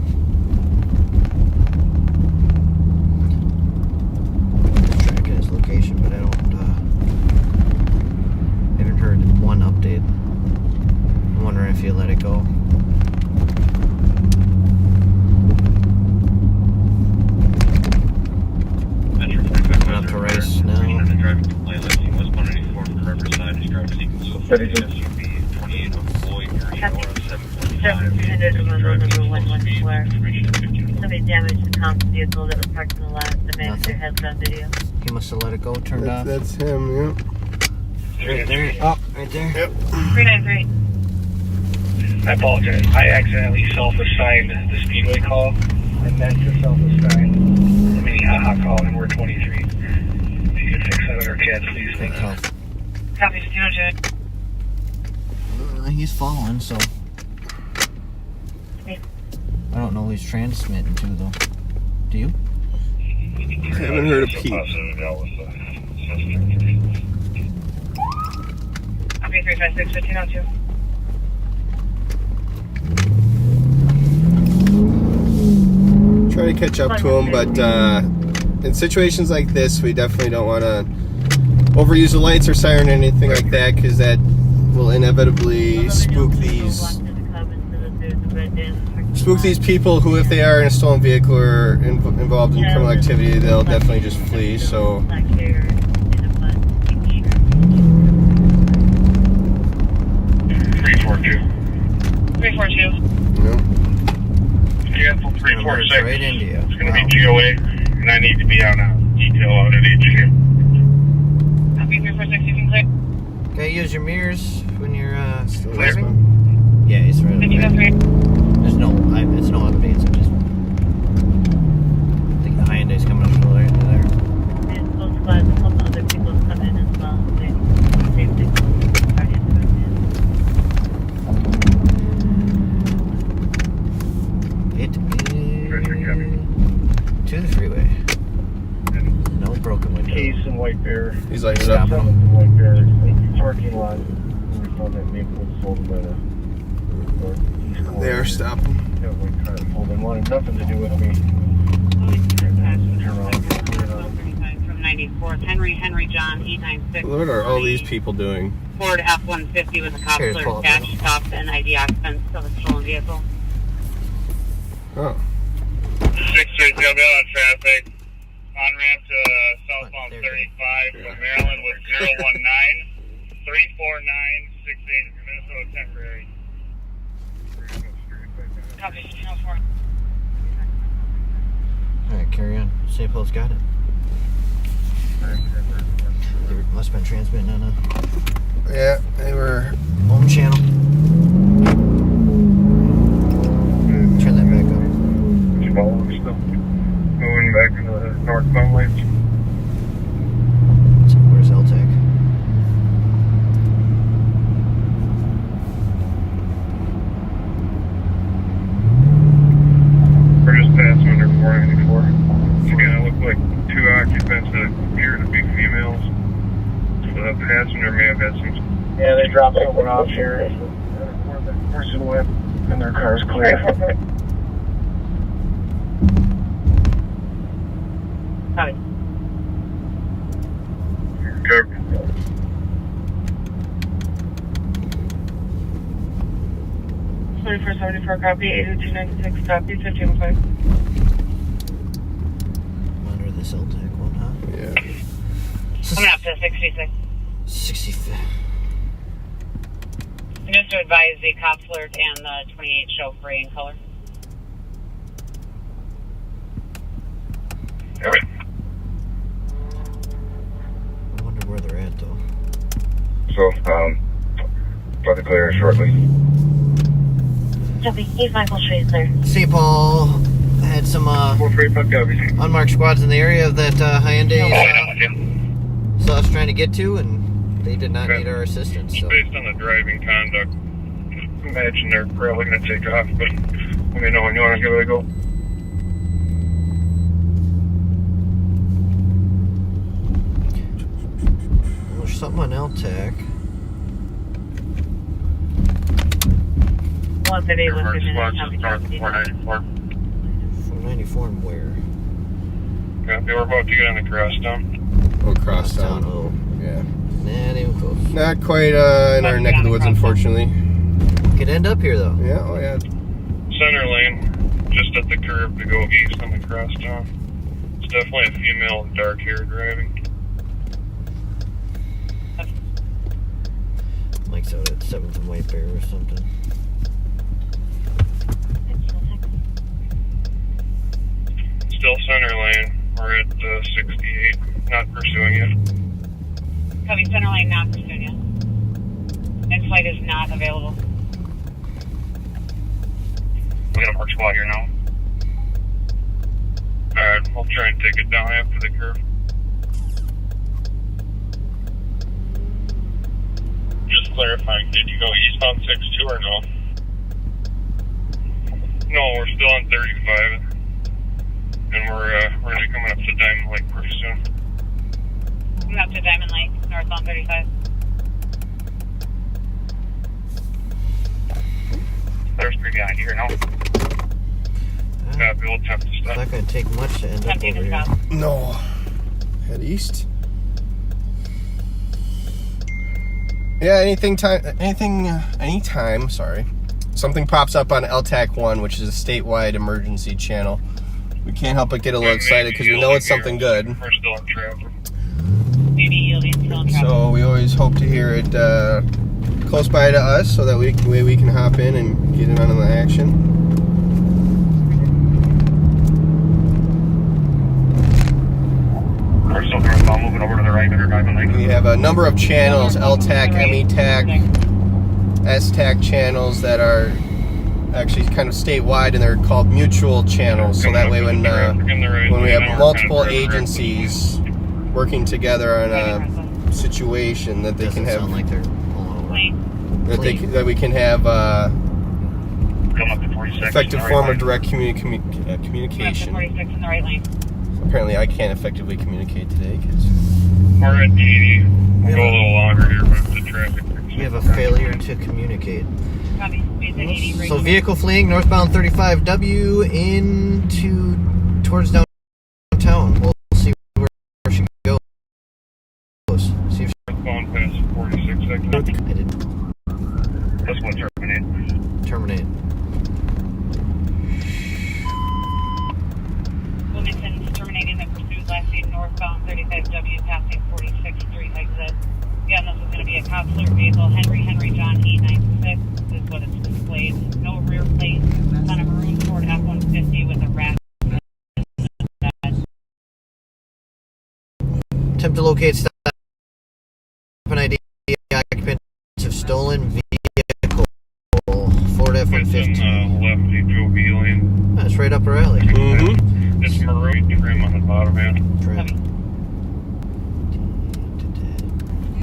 Tracking his location, but I haven't heard one update. I'm wondering if you let it go. Coming up to Race now. 32. Somebody damaged the comp's vehicle that was parked in the lot. The manager has it on video. He must have let it go, turned off. that's him, yeah. Right there. Oh, right there. Yep. 393. I apologize. I accidentally self-assigned the Speedway call. I meant to self-assign the Minnehaha call, and we're 23. If you could fix that with our kids, please. Thank you. Copy, 1502. He's following, so Me. I don't know who he's transmitting to, though. Do you? Haven't heard a peep. Copy, 356, 1502. Try to catch up to him, but in situations like this, we definitely don't want to overuse the lights or siren or anything like that, because that will inevitably spook these people who, if they are in a stolen vehicle or involved in criminal activity, they'll definitely just flee. So 342. 342. Cancel 346. Right into you. It's going to be GOA, and I need to be on a detail out at HQ. Copy, 346, you can clear. Can I use your mirrors when you're Still driving? listening. Yeah, he's right up Did you there. go through? There's no updates. I'm just. I think the Hyundai's coming up to there. And those guys, a couple other people come in as well. Same thing. It is to the freeway. No broken window. Case and White Bear. He's lighting it up. Stop. White Bear parking lot. We found that Maple sold by the east corner. They're stopping. Yeah, white car pulled in. Wanted nothing to do with me. From 94th, Henry John, 896. What are all these people doing? Ford F-150 with a cop Cheers, clerk Paul. dash stopped and ID occupants of a stolen vehicle. Oh. 630 on traffic. On ramp to southbound There 35 from Maryland with 019 349 68 Minnesota temporary. Copy, 204. Alright, carry on. St. Paul's got it. They must have been transmitting on a Yeah, they were. home channel. Turn that back up. Following still. Moving back into the northbound lanes. So where's LTAC? We're just passing under 494. Again, it looked like two occupants that appear to be females. So that passenger may have had some. Yeah, they dropped someone off here. Where the person went, and their car's clear. Copy. Good. 2474, copy. 80296, copy. 1505. Under this LTAC one, huh? Yeah. Coming up to 66. 65. Just to advise the cop flirt and the 28 show gray in color. I wonder where they're at though. So, about to clear shortly. Copy. 8 Michael Street, sir. St. Paul had some 435 copies. unmarked squads in the area that Hyundai saw us trying to get to, and they did not need our assistance. So. Based on the driving conduct, imagine they're probably going to take off, but let me know when you want to give it a go. Well, there's something on LTAC. 138, Emergency 139, squad copy. just north of 494. 494 and where? Yeah, they were about to get on the crosstown. Oh, crosstown. Oh, Yeah. not even close. Not quite in our neck of the woods, unfortunately. Could end up here though. Yeah, oh yeah. Center lane, just at the curve to go east on the crosstown. It's definitely a female with dark hair driving. Mike's out at 7th and White Bear or something. Still center lane. We're at 68, not pursuing it. Copy. Center lane not pursuing yet. And flight is not available. We got a mark squad here now. Alright, we'll try and take it down after the curve. Just clarifying, did you go east on 6-2 or no? No, we're still on 35. And we're gonna be coming up to Diamond Lake pretty soon. Coming up to Diamond Lake, north on 35. There's 3 behind you here now. Copy, we'll attempt to It's stop. not going to take much to end up Tempting over to here. stop. No. Head east. Yeah, anytime, sorry. Something pops up on LTAC 1, which is a statewide emergency channel. We can't help but get a little excited because we know it's something good. We're still in traffic. Maybe yielding, still in traffic. So we always hope to hear it close by to us so that we can hop in and get in on the action. We're still northbound, moving over to the We have a number of channels, LTAC, METAC, STAC channels that are actually kind of statewide, and they're called mutual channels. So that way when we have multiple agencies working together on a situation, that they can have, sound like they're that we can have effective form of direct communication. 46 in the right lane. Apparently I can't effectively communicate today because We're at TD. We'll go a little longer here, but the traffic. we have a failure to communicate. Copy. Speed at 80 right. So vehicle fleeing northbound 35W towards downtown. We'll see where she goes. See if she, Going past 46 seconds. I did That's one terminate. terminate. Wilmington terminating the pursuit last seen northbound 35W passing 46th Street exit. Again, this is going to be a consular vehicle. Henry John E96 is what it's displayed. No rear plate. It's on a maroon Ford F-150 with a wrap. Attempt to locate stop and ID occupants of stolen vehicle. Ford It's in F-150. lefty Joe B lane. That's right up our alley. Mm-hmm. It's maroon trim on the bottom end. Copy.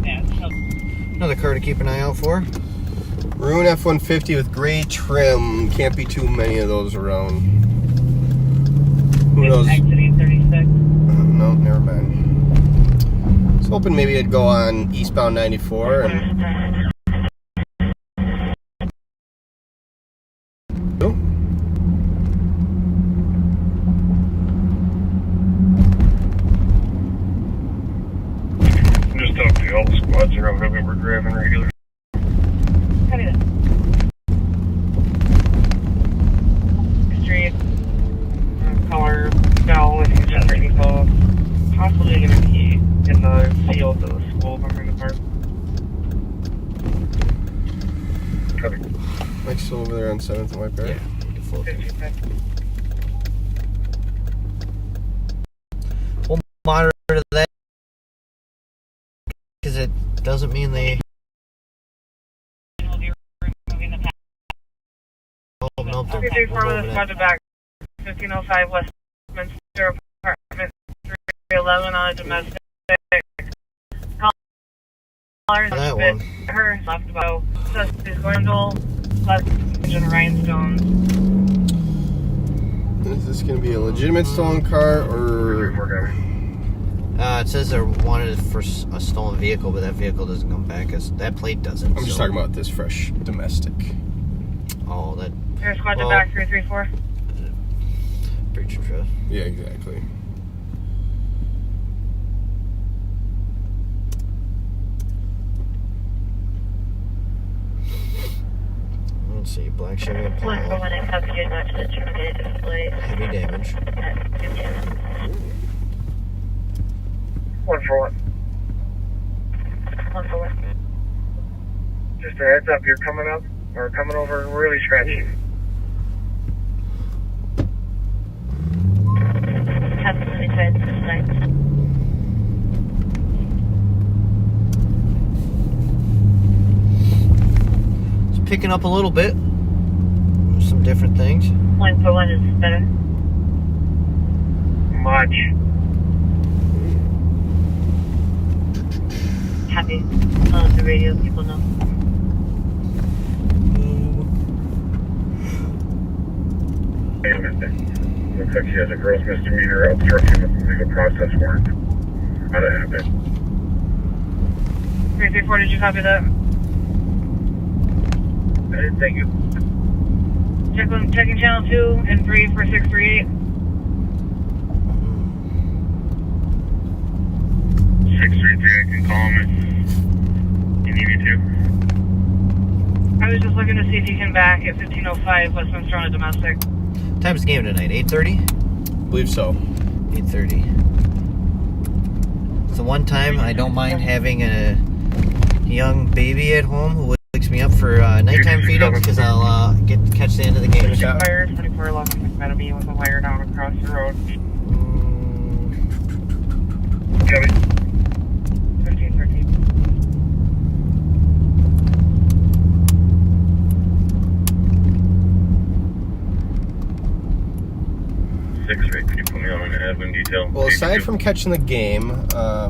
Yeah, so Another car to keep an eye out for. Maroon F-150 with gray trim. Can't be too many of those around. Who knows? exiting 36. No, never mind. I was hoping maybe it'd go on eastbound 94 and. Oh. Just talk to all the squads around that we were driving regular. Copy that. Street. Color, bell, if you just ready for possibly going to be in the field of the school behind the park. Copy. Mike's still over there on 7th and White Bear. Yeah, we can float. 55. We'll monitor that because it doesn't mean they. We'll be removing the path. Oh, nope, they're 334 with a over squad that. back. 1505 Westminster Apartment 311 on a domestic. Callers That one. her left about Suspect Gwendol, left engine rhinestones. Is this going to be a legitimate stolen car or. It says they're wanted for a stolen vehicle, but that vehicle doesn't come back. That plate doesn't. I'm just talking about this fresh domestic. Oh, that Air squad Well- back 334. breach of trust. Yeah, exactly. Let's see, black Chevy One for Impala, one, I copy you not to the terminated display. heavy damage. One for one. One for one. Just a heads up, you're coming up or coming over really scratchy. Have somebody try this side. It's picking up a little bit. Some different things. One for one is better. Much. Happy. The radio people know. Looks like she has a gross misdemeanor obstruction of the legal process warrant. How'd that happen? 334, did you copy that? Thank you. Checking channel 2 and 3 for 638. 633, I can call him if you need me to. I was just looking to see if you can back at 1505 Westminster on a domestic. Time's the game tonight, 8:30? Believe so. 8:30. It's the one time I don't mind having a young baby at home who wakes me up for nighttime feeding because I'll catch the end of the game. Fire 2411 McMenemy with a wire down across the road. Copy. Well, aside from catching the game, I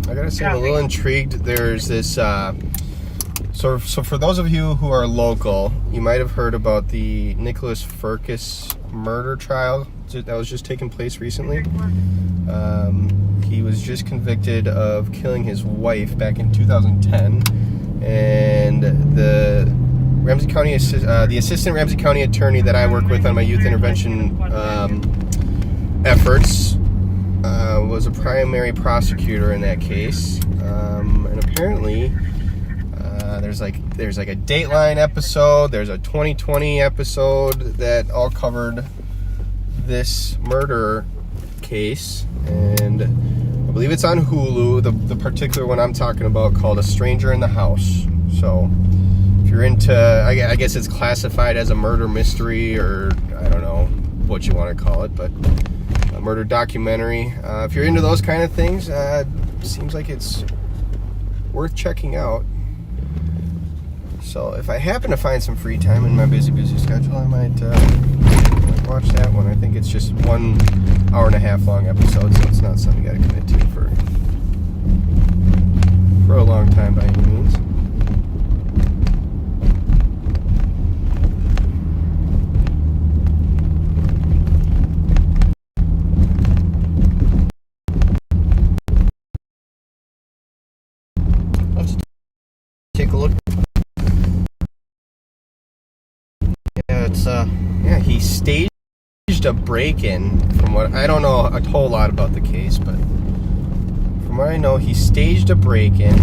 gotta say I'm a little intrigued. There's this. So for those of you who are local, you might have heard about the Nicholas Furcus murder trial that was just taking place recently. He was just convicted of killing his wife back in 2010, and the Ramsey County, the assistant Ramsey County attorney that I work with on my youth intervention efforts, was a primary prosecutor in that case, and apparently there's like a Dateline episode, there's a 2020 episode that all covered this murder case, and I believe it's on Hulu, the particular one I'm talking about, called A Stranger in the House. So if you're into, I guess it's classified as a murder mystery, or I don't know what you want to call it, but a murder documentary. If you're into those kind of things, seems like it's worth checking out. So if I happen to find some free time in my busy schedule, I might watch that one. I think it's just 1 hour and a half long episode, so it's not something you got to commit to for a long time by any means. Let's take a look. Yeah, it's he staged a break-in. From what I don't know a whole lot about the case, but from what I know, he staged a break-in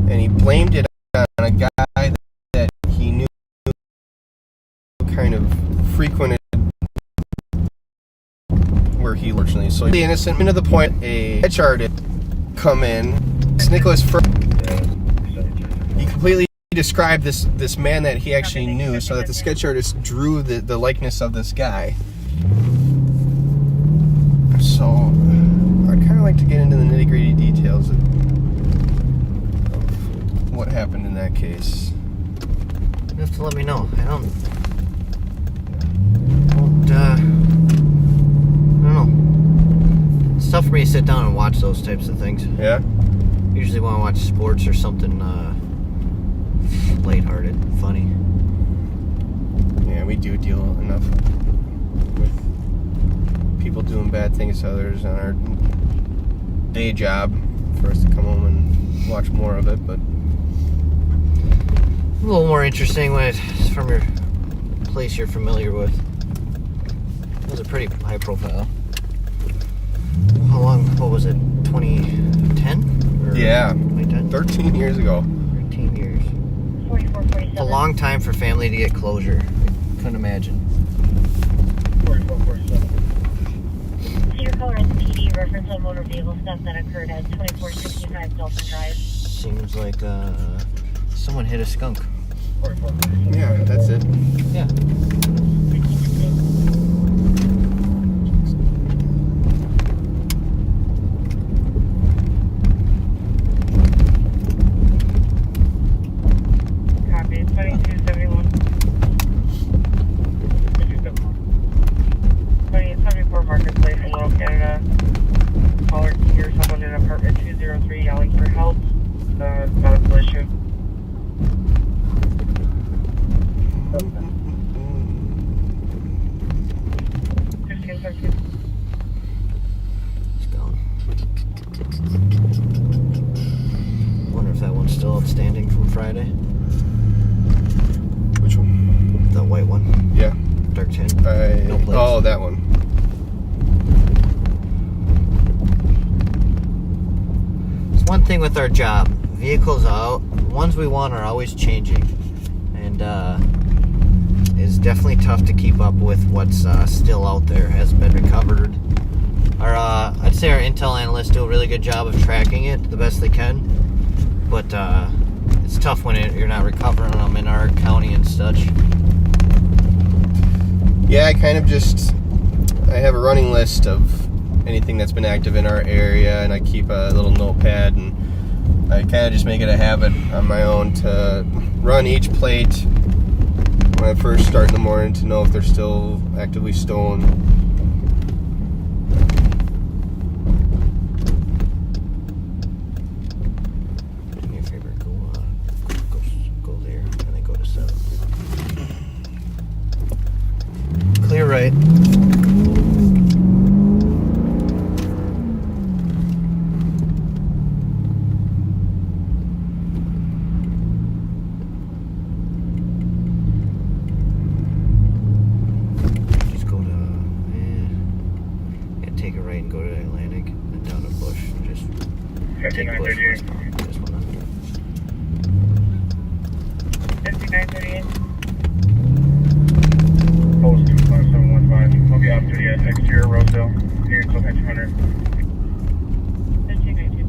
and he blamed it on a guy that he knew kind of frequented where he originally. So the innocent, to the point, a sketch artist come in. It's Nicholas he completely described this man that he actually knew, so that the sketch artist drew the likeness of this guy. So I'd kind of like to get into the nitty-gritty details of what happened in that case. You have to let me know. I don't know. It's tough for me to sit down and watch those types of things. Yeah? Usually want to watch sports or something lighthearted, funny. Yeah, we do deal enough with people doing bad things to others on our day job for us to come home and watch more of it, but a little more interesting when it's from your place you're familiar with. It was a pretty high profile. How long, what was it, 2010? yeah, 2010? 13 years ago. 13 years. 4447. It's a long time for family to get closure. Couldn't imagine. 4447. Cedar Colorado PD reference on motor vehicle stuff that occurred at 2465 Dolphin Drive. Seems like someone hit a skunk. 4447. Yeah, that's it. Yeah. Copy, 2271. 2074 Marketplace in Little Canada. Caller to hear someone in apartment 203 yelling for help. Medical issue. It's gone. Wonder if that one's still outstanding from Friday. Which one? The white one. Yeah. Dark tin. No plates. Oh, that one. It's one thing with our job. Vehicles ones we want are always changing. And it's definitely tough to keep up with what's still out there, hasn't been recovered. I'd say our intel analysts do a really good job of tracking it the best they can. But it's tough when you're not recovering them in our county and such. Yeah, I have a running list of anything that's been active in our area, and I keep a little notepad, and I kind of just make it a habit on my own to run each plate when I first start in the morning to know if they're still actively stolen. This one. 5938. Post 25715. I'll be off duty at exterior Rosedale. Here, close at 200. 1519.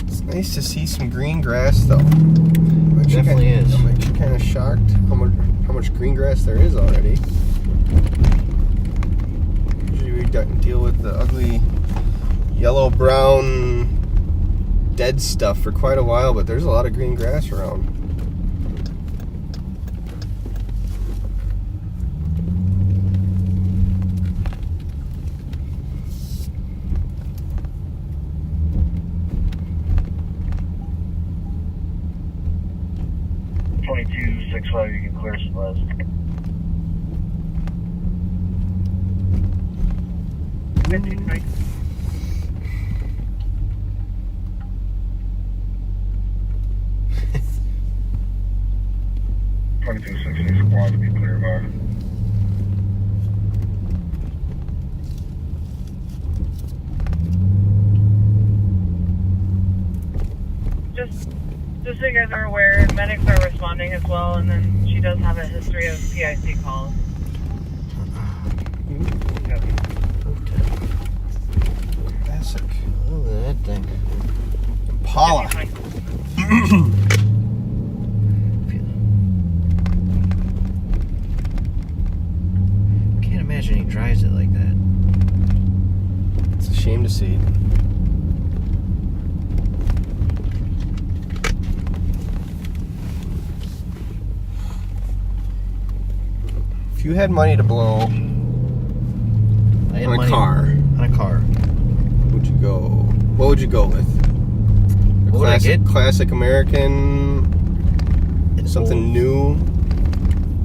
It's nice to see some green grass, though. Definitely is. I'm actually kind of shocked how much green grass there is already. Usually we deal with the ugly yellow-brown dead stuff for quite a while, but there's a lot of green grass around. You can clear some rest. Squad to be clear about. Just so you guys are aware, medics are responding as well, and then she does have a history of PIC calls. Classic. Look at that thing. Impala. Can't imagine he drives it like that. It's a shame to see. If you had money to blow I had on a money car, on a car. what would you go with? What would I get? Classic American, something Old- new.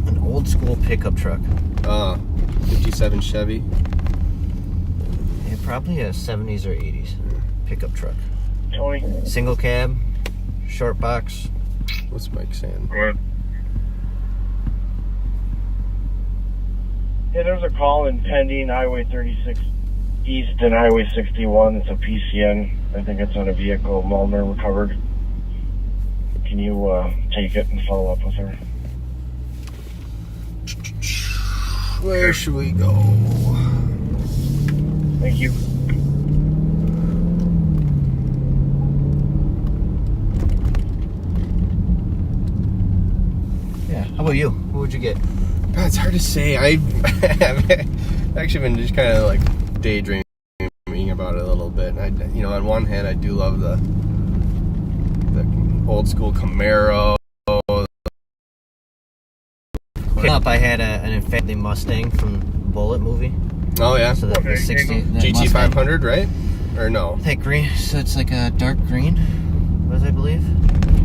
An old school pickup truck. 57 Chevy. Yeah, probably a 70s or 80s pickup truck. Tony. Single cab, short box. What's Mike saying? What? Yeah, there's a call in pending Highway 36 East and Highway 61. It's a PCN. I think it's on a vehicle Mulner recovered. Can you take it and follow up with her? Where should we go? Thank you. Yeah. How about you? What would you get? God, it's hard to say. I've actually been just kind of like daydreaming about it a little bit. On one hand, I do love the old school Camaro. Up, I had an Infinity Mustang from Bullet movie. Oh yeah, So the 60 that GT Mustang. 500, right? Or no? That green, so it's like a dark green, was I believe?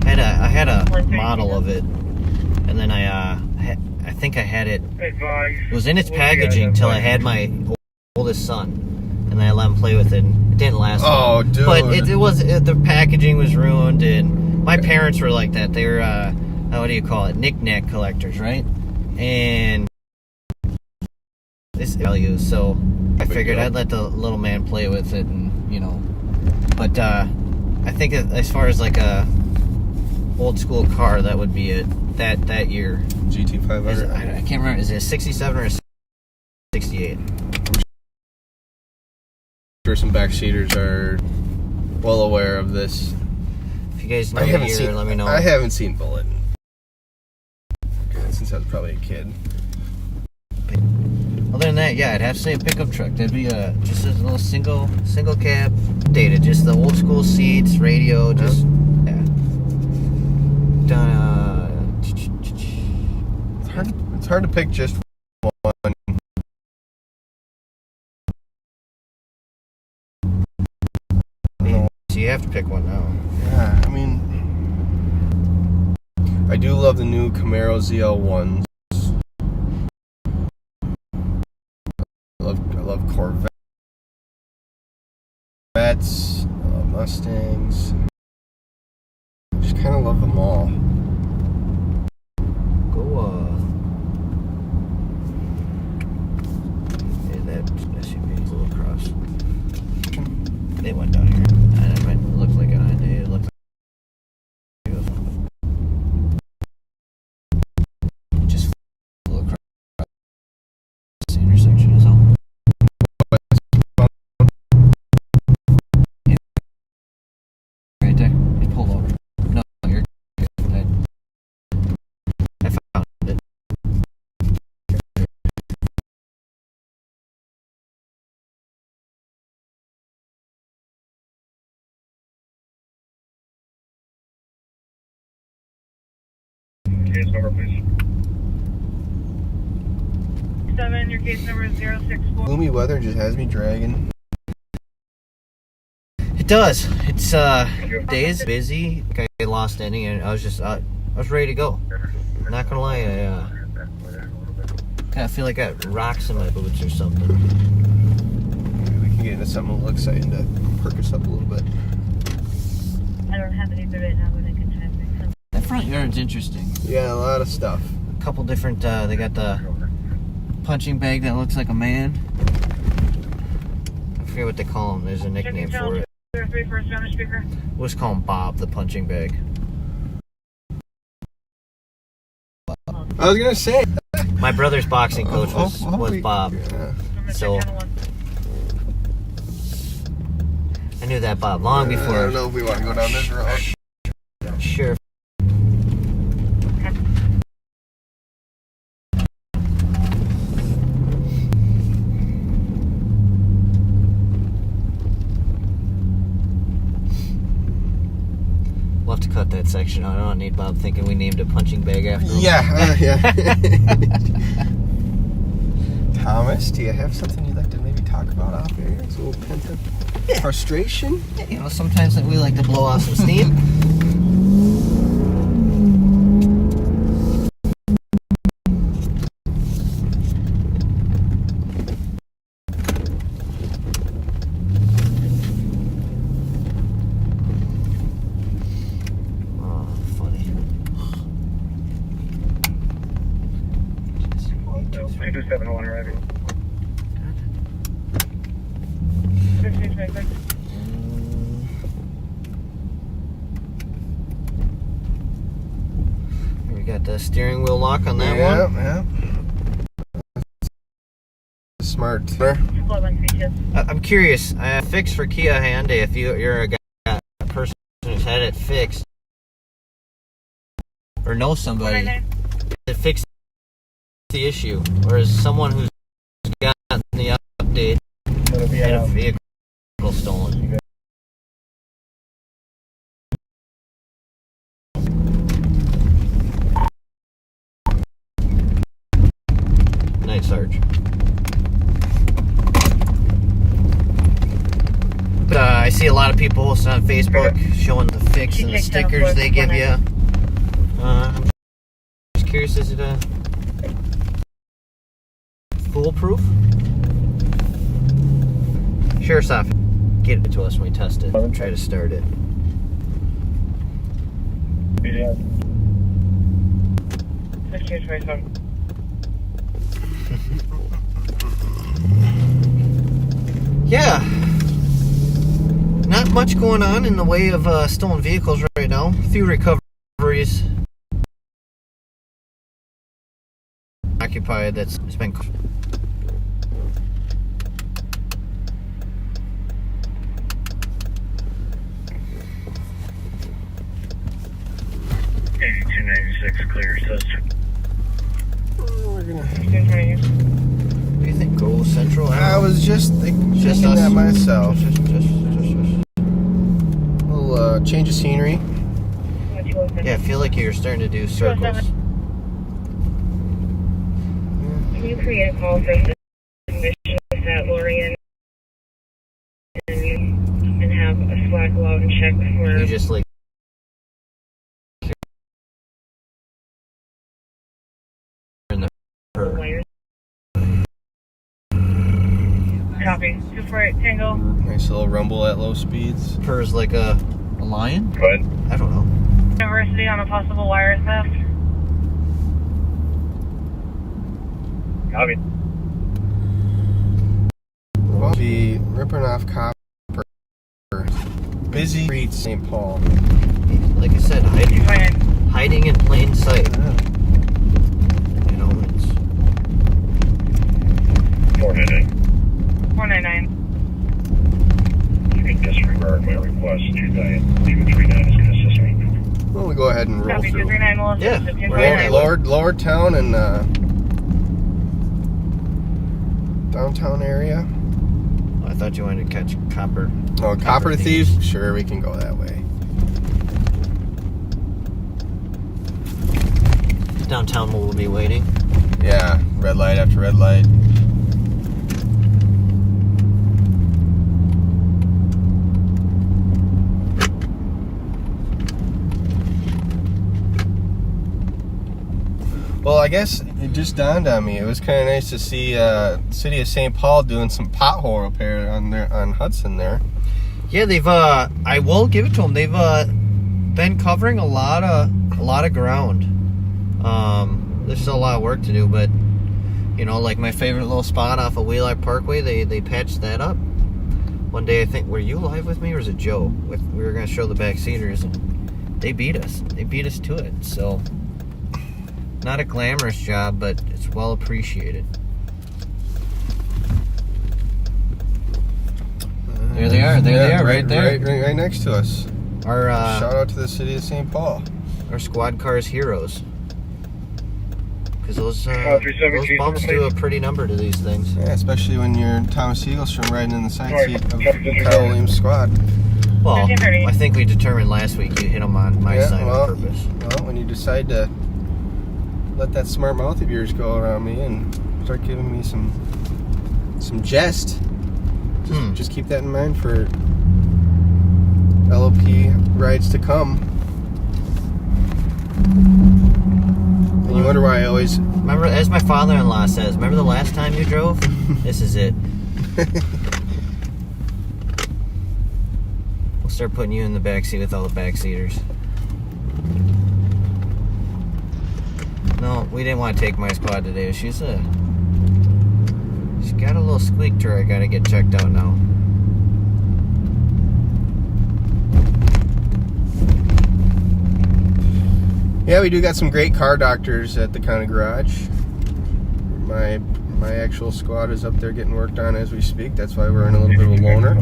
I had a model of it, and then I think I had it. It was in its packaging till I had my oldest son, and then I let him play with it. It didn't last long. Oh, dude. But the packaging was ruined, and my parents were like that. They were what do you call it? Knick-knack collectors, right? And this value, so I figured I'd let the little man play with it, and but I think as far as like a old school car, that would be it. That year. GT 500. I can't remember. Is it a 67 or a 68? I'm sure some backseaters are well aware of this. If you guys know the year, let me know. I haven't seen Bullet since I was probably a kid. Other than that, yeah, I'd have to say a pickup truck. That'd be just a little single cab, dated, just the old school seats, radio, just yeah. It's hard to pick just one. So you have to pick one now. Yeah, I mean, I do love the new Camaro ZL1s. I love Corvettes. I love Mustangs. I just kind of love them all. Case number, please. 7, your case number is 064. Gloomy weather just has me dragging. It does. It's days busy. I lost any, and I was ready to go. Not gonna lie, I kind of feel like I got rocks in my boots or something. Maybe we can get into something a little exciting to perk us up a little bit. I don't have anything right now, but I can try and make some. That front yard's interesting. Yeah, a lot of stuff. A couple different. They got the punching bag that looks like a man. I forget what they call him. There's a nickname for it. 3 first on the speaker. We'll just call him Bob, the punching bag. I was gonna say. My brother's boxing coach was we- Bob. Yeah. So I knew that Bob long I before. don't know if we want to go down this road. Sure. We'll have to cut that section out. I don't need Bob thinking we named a punching bag after him. Yeah. Thomas, do you have something you'd like to maybe talk about off here? It's a little pent-up frustration? You know, sometimes we like to blow off some steam. Oh, funny. 2271 arriving. 1526. We got the steering wheel lock on that one. Yeah. Smart. Flow 132. I'm curious. Fix for Kia Hyundai. If you're a person who's had it fixed or know somebody that fixed the issue, or is someone who's gotten the update had a vehicle stolen? Night, Sarge. But I see a lot of people posting on Facebook showing the fix and the stickers they give you. I'm just curious, is it foolproof? Sheriff's office, get it to us when we test it. Try to start it. Yeah. 1527. Yeah. Not much going on in the way of stolen vehicles right now. A few recoveries. Occupied that's been. Clear sister. We're gonna. 1528. What do you think? Go Central? I was just thinking that myself. Just. A little change of scenery. Yeah, I feel like you're starting to do circles. Can you create a call for submission at Lorien and have a SWAT go out and check for. You just like. wires? Copy. 248 Tango. Nice little rumble at low speeds. Purrs like a lion? Go ahead. I don't know. University on a possible wire theft. Copy. We'll be ripping off copper. Busy streets, St. Paul. Like I said, hiding in plain sight. Yeah. You know, it's 499. 499. You can disregard my request. 239 is going to assist me. Well, we go ahead and roll Copy. through. 239 will assist. Yeah, 1529. Lower town and downtown area. I thought you wanted to catch copper. Oh, copper thieves? Sure, we can go that way. Downtown will be waiting. Yeah, red light after red light. Well, I guess it just dawned on me. It was kind of nice to see City of St. Paul doing some pothole repair on Hudson there. Yeah, they've. I will give it to them. They've been covering a lot of ground. There's still a lot of work to do, but you know, like my favorite little spot off of Wheeler Parkway, they patched that up. One day, I think, were you live with me or was it Joe? We were gonna show the backseaters, and they beat us. They beat us to it. So. Not a glamorous job, but it's well appreciated. There they are. There they are, right there. Right next to us. Our shout out to the City of St. Paul. Our squad car's heroes. Because those bumps do a pretty number to these things. Yeah, especially when you're Thomas Eaglestrom riding in the side seat of Kyle Williams' squad. Well, I think we determined last week you hit them on my side on purpose. Well, when you decide to let that smart mouth of yours go around me and start giving me some jest. Just keep that in mind for LOP rides to come. And you wonder why I always... Remember, as my father-in-law says, remember the last time you drove? This is it. We'll start putting you in the backseat with all the backseaters. No, we didn't want to take my squad today. She's got a little squeak to her. I gotta get checked out now. Yeah, we do got some great car doctors at the county garage. My actual squad is up there getting worked on as we speak. That's why we're in a little bit of a loner.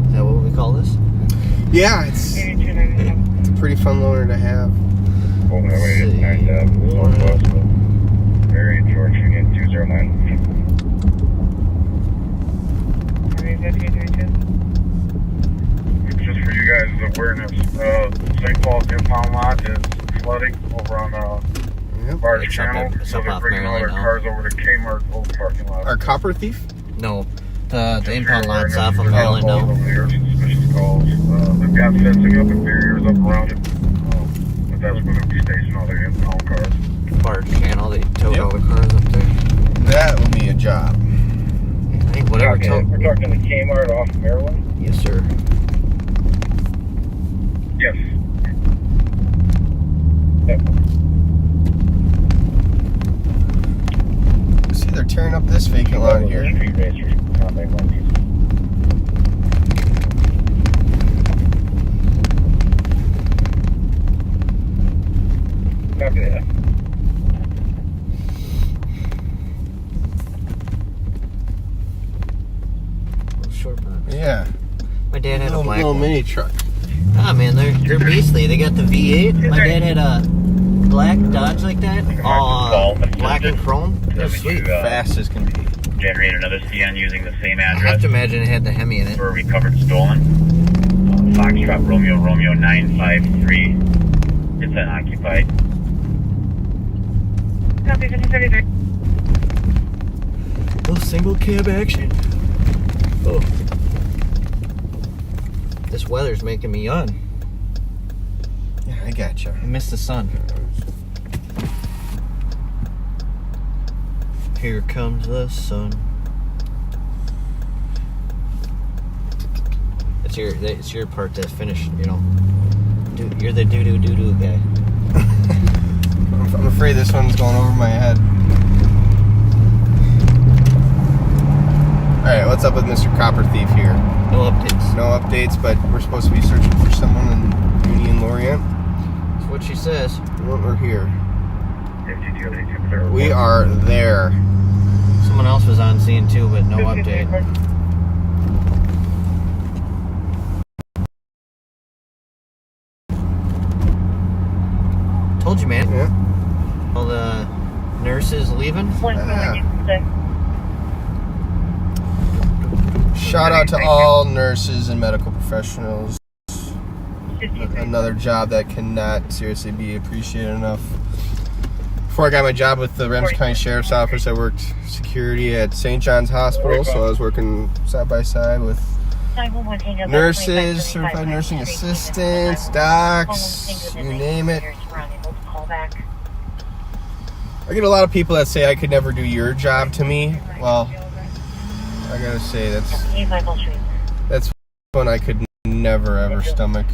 Is that what we call this? Yeah, it's a pretty fun loner to have. Over that way, it's 9 Northwest, Mary George Union 209. Just for you guys' awareness, St. Paul's impound lot is flooding over on Barge Channel, so they're bringing all their cars over to Kmart old parking lot. Our copper thief? No, the impound lot's off of Maryland now. Suspicious calls. They've got fencing up and barriers up around it. That's where they'll be stationing all their impound cars. Barge Channel, they towed all the cars up there. That will be a job. I think whatever. We're talking the Kmart off Maryland? Yes, sir. Yes. See, they're tearing up this vacant lot here. Street racers, contact monkeys. Copy that. Short box. Yeah. My dad had a black little one. mini truck. Ah, man, they're beastly. They got the V8. My dad had a black Dodge like that. Black and chrome. They're sweet. Fast as can be. Generate another CN using the same I have address to imagine it had the Hemi in it. for recovered stolen. Foxtrot Romeo 953. It's unoccupied. Copy 5033. Oh, single cab action. Oh. This weather's making me yawn. Yeah, I gotcha. I miss the sun. Here comes the sun. It's your part to finish, you know. You're the doo-doo guy. I'm afraid this one's going over my head. Alright, what's up with Mr. Copper Thief here? No updates. No updates, but we're supposed to be searching for someone in Union Lorient. That's what she says. Well, we're here. We are there. Someone else was on scene too, but no update. Told you, man. Yeah. All the nurses leaving. Shout out to all nurses and medical professionals. Another job that cannot seriously be appreciated enough. Before I got my job with the Ramsey County Sheriff's Office, I worked security at St. John's Hospital, so I was working side by side with nurses, certified nursing assistants, docs, you name it. I get a lot of people that say I could never do your job to me. Well, I gotta say that's one I could never ever stomach.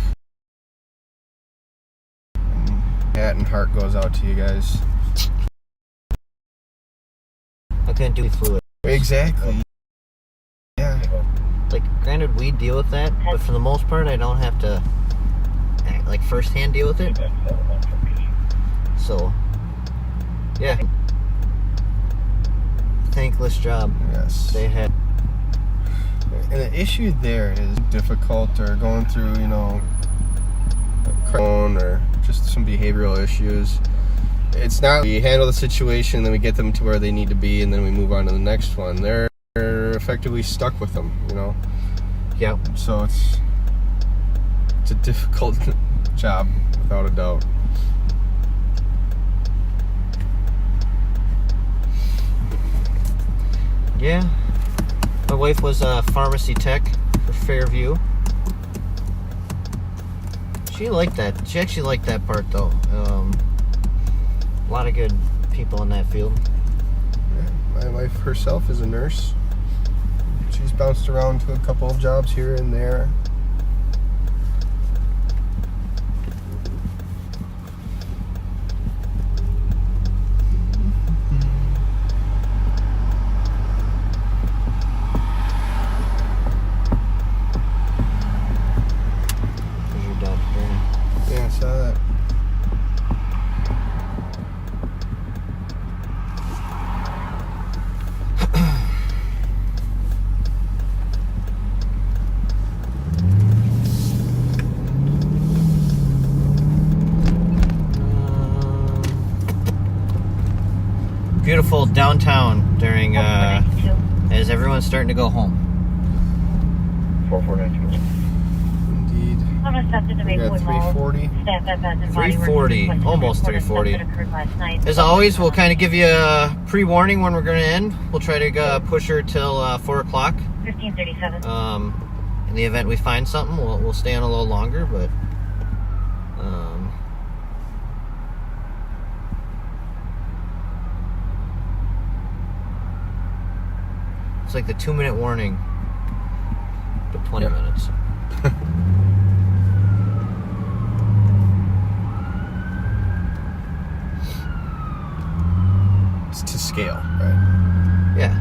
Hat and heart goes out to you guys. I couldn't do fluid. Exactly. Yeah. Like, granted, we deal with that, but for the most part, I don't have to, like, firsthand deal with it. So, yeah. Thankless job. Yes. They had. And the issue there is difficult, or going through, you know, or just some behavioral issues. It's not we handle the situation, then we get them to where they need to be, and then we move on to the next one. They're effectively stuck with them, you know. Yep. So it's a difficult job, without a doubt. Yeah. My wife was a pharmacy tech for Fairview. She liked that. She actually liked that part, though. A lot of good people in that field. Yeah, my wife herself is a nurse. She's bounced around to a couple of jobs here and there. There's your dad, Bernie. Yeah, I saw that. Beautiful downtown during as everyone's starting to go home. 4492. Indeed. We got 340. 340, almost 340. As always, we'll kind of give you a pre-warning when we're going to end. We'll try to push her till 4 o'clock. 1537. In the event we find something, we'll stay on a little longer, but it's like the 2-minute warning, but 20 minutes. It's to scale, right? Yeah.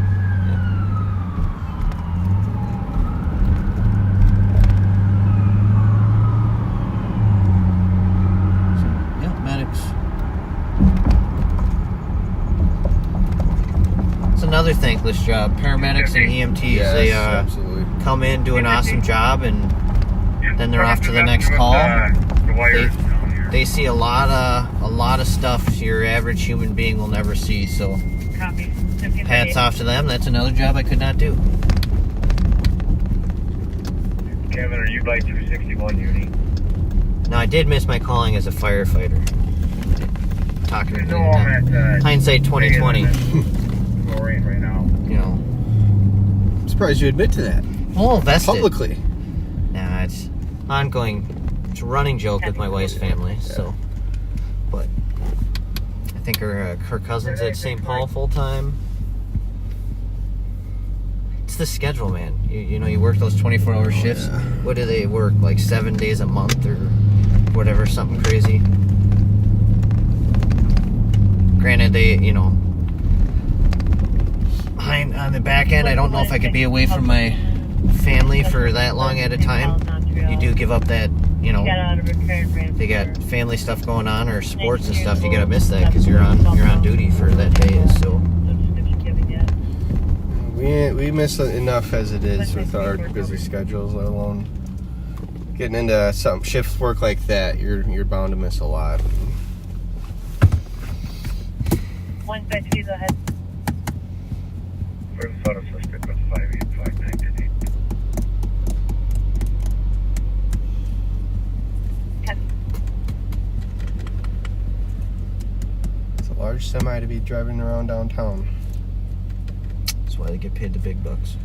Yeah, medics. It's another thankless job. Paramedics and EMTs, Yes, they absolutely. come in, do an awesome job, and then they're off to the next call. The wires down here. They see a lot of stuff your average human being will never see. So Copy. hats off to them. That's another job I could not do. Kevin, are you by 261 Uni? Now, I did miss my calling as a firefighter. Talking No, I'm at hindsight 2020. Lorraine right now. You know, I'm surprised you admit to that well vested. publicly. Nah, it's ongoing. It's a running joke with my wife's family. So, but I think her cousin's at St. Paul full time. It's the schedule, man. You know, you work those 24-hour shifts. Yeah. What do they work, like 7 days a month or whatever, something crazy? Granted, they, you know, on the back end, I don't know if I could be away from my family for that long at a time. You do give up that, you know, they got family stuff going on or sports and stuff. You gotta miss that because you're on duty for that day. So We miss enough as it is with our busy schedules, let alone getting into some shift work like that. You're bound to miss a lot. 150, go ahead. First thought of suspect was 58598. It's a large semi to be driving around downtown. That's why they get paid the big bucks.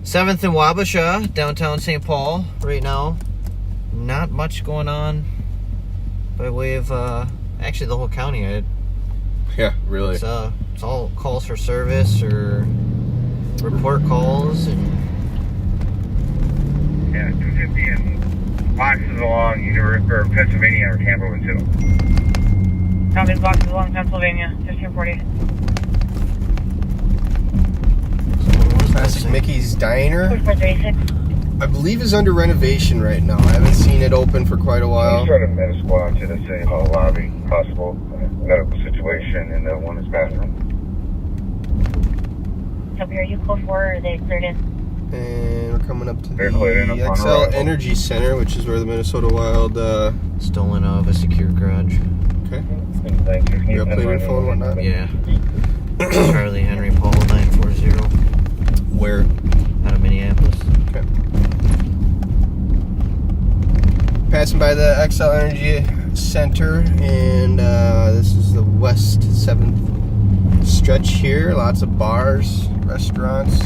7th and Wabasha, downtown St. Paul, right now. Not much going on by way of, actually the whole county. Yeah, really. It's all calls for service or report calls. And Yeah, 250 and boxes along either or Pennsylvania or Tampa with 2. Copy, boxes along Pennsylvania, 1540. Classic Mickey's Diner, 4436. I believe, is under renovation right now. I haven't seen it open for quite a I'm while. trying to med squad to the City Hall lobby, possible medical situation in the women's bathroom. Copy, are you code 4 or are they cleared in? And we're coming up to They're cleared in the upon XL arrival. Energy Center, which is where the Minnesota Wild, stolen out of a secure garage. okay. Thank you. You updated phone and whatnot? Yeah. Charlie Henry Paul 940 Where? out of Minneapolis. Okay. Passing by the XL Energy Center, and this is the West 7th stretch here. Lots of bars, restaurants.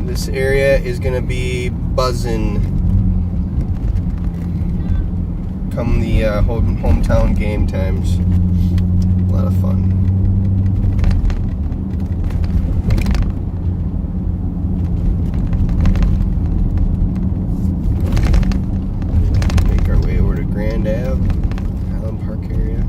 This area is going to be buzzing come the hometown game times. A lot of fun. Make our way over to Grand Ave, Highland Park area.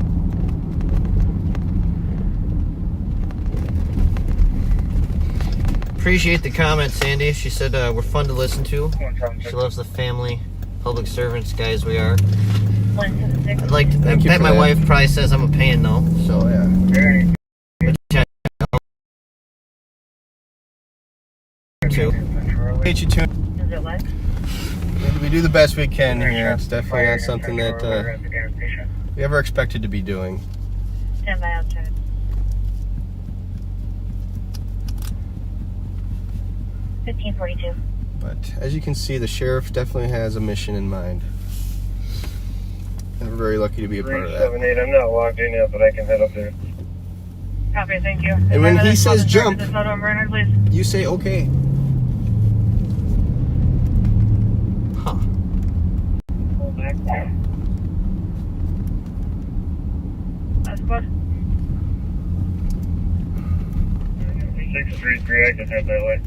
Appreciate the comment, Sandy. She said we're fun to listen to. She loves the family, public servants guys we are. 176. I'd like to. I Thank you bet for my that. wife probably says I'm a pain though. So Oh yeah. too. Get you tuned. Is it what? We do the best we can here. It's definitely not something that we ever expected to be doing. Stand by outside. $15.42. But as you can see, the sheriff definitely has a mission in mind. And we're very lucky to be a part of that. 378, I'm not logged in yet, but I can head up there. Copy, thank you. And when he says jump, This photo, Bernard, please. you say okay. Huh. Pull back. That's good. 633, I can head that way.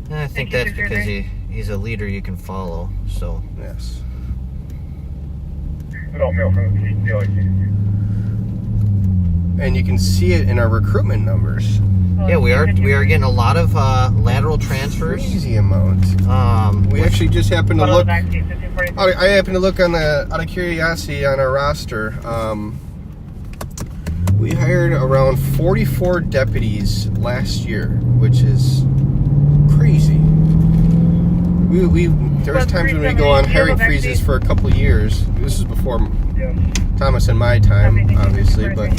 I think that's because he's a leader you can follow. So Yes. I don't mail from the CTO. And you can see it in our recruitment numbers. yeah, we are getting a lot of lateral transfers. Crazy amount. We actually just happened to Photo of look. the back seat, 1540. I happened to look on out of curiosity on our roster. We hired around 44 deputies last year, which is crazy. There was times when we go on hiring freezes for a couple years. This is before Thomas and my time, obviously, but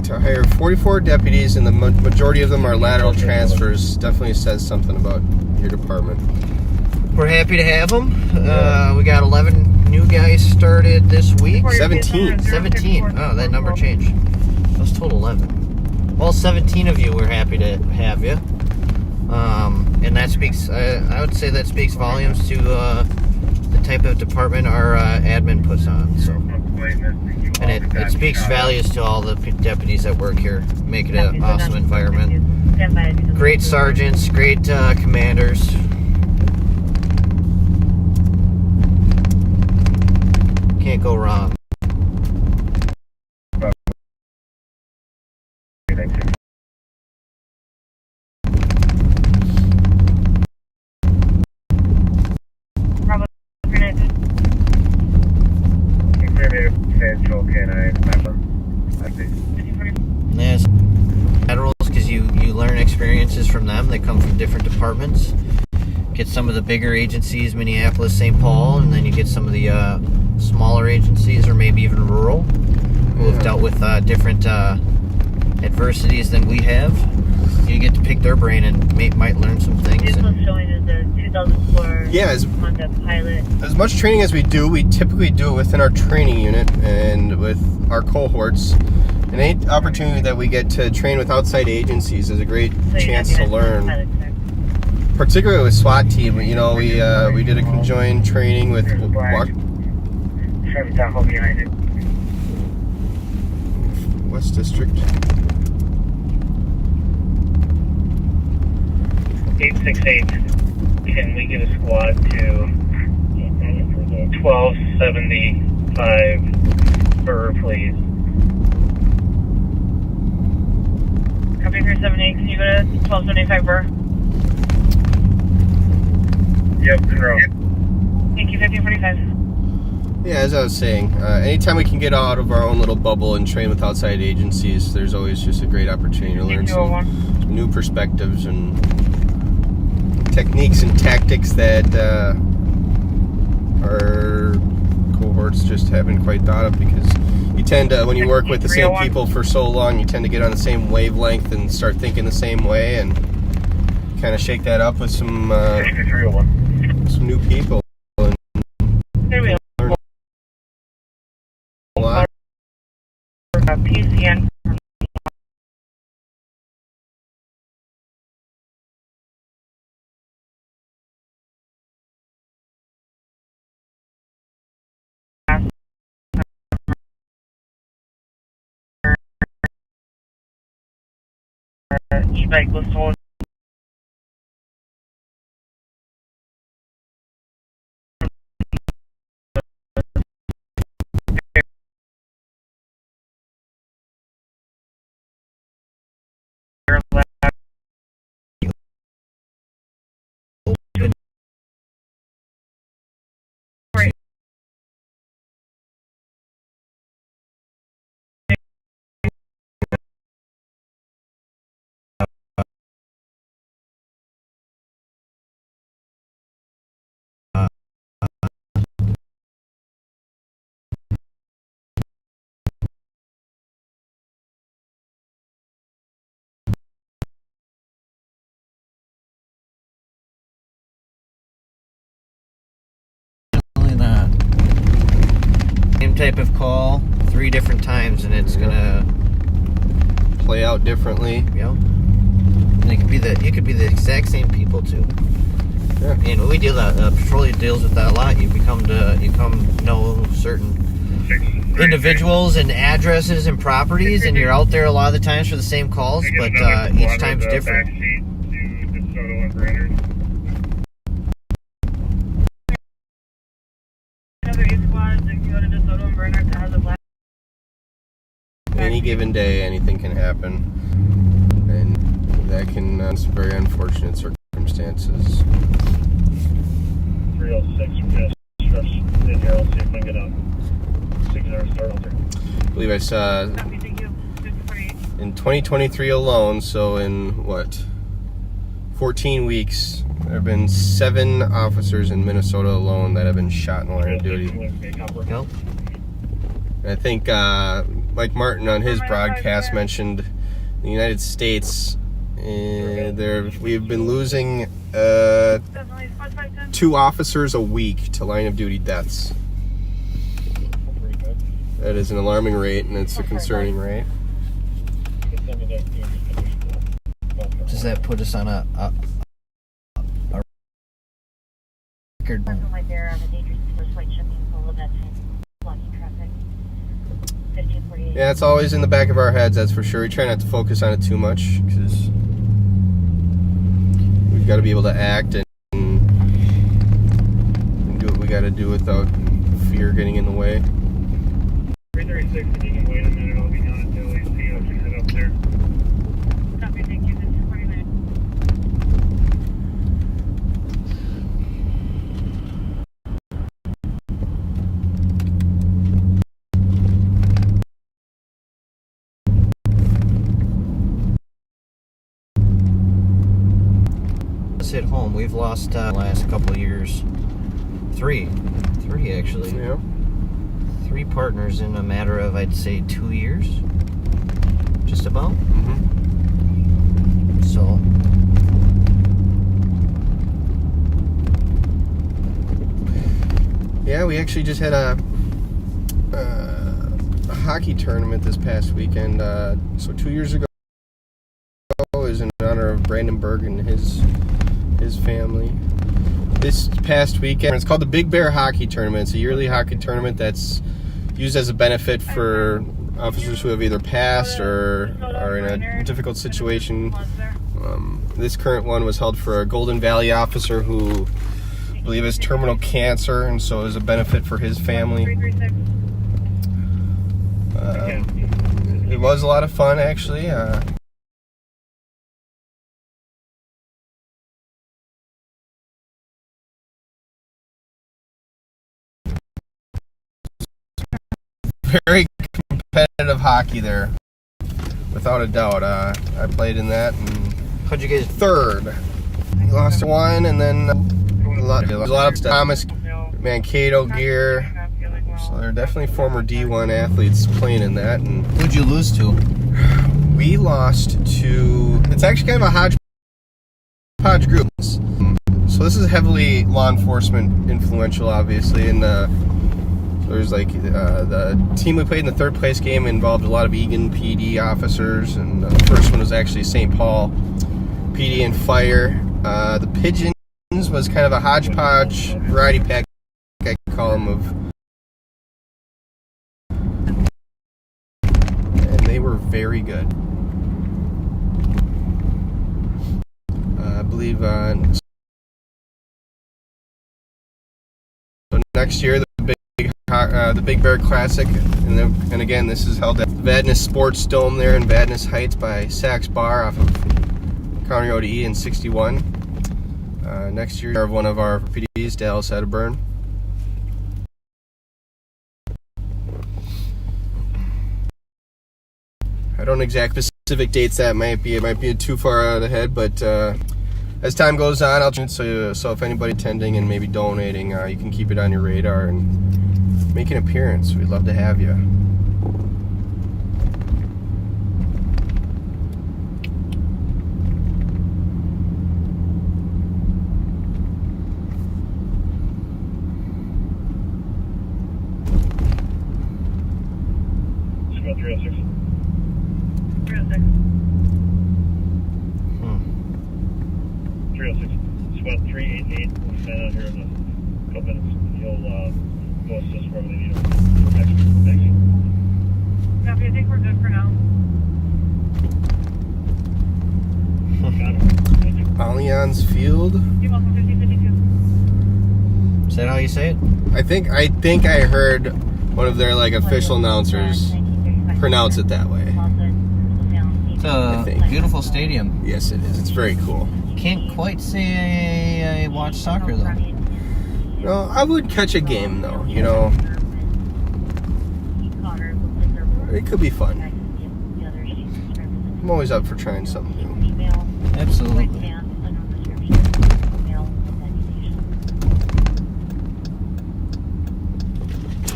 to hire 44 deputies and the majority of them are lateral transfers definitely says something about your department. We're happy to have them. We got 11 new guys started this week. 17. 17. Oh, that number changed. That was total 11. All 17 of you, we're happy to have you. And that speaks, I would say that speaks volumes to the type of department our admin puts on. So, and it speaks values to all the deputies that work here. Make it an awesome environment. Stand by. Great sergeants, great commanders. Can't go wrong. Yes, laterals, because you learn experiences from them. They come from different departments. Get some of the bigger agencies, Minneapolis, St. Paul, and then you get some of the smaller agencies, or maybe even rural, who have dealt with different adversities than we have. You get to pick their brain and might learn some things. Vehicle showing is a 2004 Yeah, Honda Pilot. as much training as we do, we typically do it within our training unit and with our cohorts. And any opportunity that we get to train with outside agencies is a great chance to learn. Particularly with SWAT team, you know, we did a conjoined training with Chevy Tahoe behind it. West District. 868. Can we get a squad to 1275 Burr, please? Copy 378. Can you go to 1275 Burr? Yep, control. Thank you, 1545. Yeah, as I was saying, anytime we can get out of our own little bubble and train with outside agencies, there's always just a great opportunity to learn some new perspectives and techniques and tactics that our cohorts just haven't quite thought of, because you tend to, when you work with the same people for so long, you tend to get on the same wavelength and start thinking the same way, and kind of shake that up with some new people. There we go. A lot. PCN. E-bike was sold. Same type of call 3 different times, and it's gonna Play out differently. Yep. And it could be the exact same people too. Yeah. And we deal patrol deals with that a lot. You come know certain individuals and addresses and properties, and you're out there a lot of the times for the same calls, but each time's different. Another 8 squads that can go to DeSoto and Bernard that has a black. Any given day, anything can happen, and that can, some very unfortunate circumstances. 306, we're going to stress in here. I'll see if we can get a 6-hour start out there. I believe I saw Copy, thank you. 1548. in 2023 alone, so in 14 weeks, there have been 7 officers in Minnesota alone that have been shot in the line of duty. Yep. And I think Mike Martin on his broadcast mentioned the United States, we've been losing 2 officers a week to line of duty deaths. That is an alarming rate, and it's a concerning rate. Does that put us on a record? Something like there on the dangerous first white shipping full of that blocking traffic. 1548. Yeah, it's always in the back of our heads, that's for sure. We try not to focus on it too much, because we've got to be able to act and do what we got to do without fear getting in the way. 336, if you can wait a minute, I'll be down until we see us and head up there. Copy, thank you. 1549. Let's hit home. We've lost last couple of years 3 actually. Yeah. 3 partners in a matter of, I'd say, 2 years. Just about. Mm-hmm. So. Yeah, we actually just had a hockey tournament this past weekend. So 2 years ago is in honor of Brandon Berg and his family. This past weekend, it's called the Big Bear Hockey Tournament. It's a yearly hockey tournament that's used as a benefit for officers who have either passed or are in a difficult situation. This current one was held for a Golden Valley officer who I believe has terminal cancer, and so it was a benefit for his family. It was a lot of fun, actually. Very competitive hockey there, without a doubt. I played in that, and How'd you get third. We lost one, and then a lot of Thomas Mankato gear. So there are definitely former D1 athletes playing in that. And Who'd you lose to? we lost to, it's actually kind of a hodgepodge group. So this is heavily law enforcement influential, obviously, and so there's like the team we played in the third place game involved a lot of Egan PD officers, and the first one was actually St. Paul PD and Fire. The Pigeons was kind of a hodgepodge variety pack, I call them, of, and they were very good. I believe so next year the Big Bear Classic, and again this is held at Vadnais Sports Dome there in Vadnais Heights by Saks Bar off of County Road E and 61. Next year, one of our PDs, Dallas Edburn. I don't know exact specific dates that might be. It might be too far out ahead, but as time goes on, I'll so if anybody attending and maybe donating, you can keep it on your radar and make an appearance. We'd love to have you. Squad 306. 306. 306. Squad 388. We'll stand out here in a couple minutes. You'll go assist wherever they need them. Thanks. Copy, I think we're good for now. Got it. Thank you. Allianz Field. You're welcome, 5052. Is that how you say it? I think I heard one of their like official announcers pronounce it that way. It's a think. beautiful stadium. Yes, it is. It's very cool. Can't quite say I watch soccer though. No, I would catch a game though. You know, it could be fun. I'm always up for trying something new. Absolutely.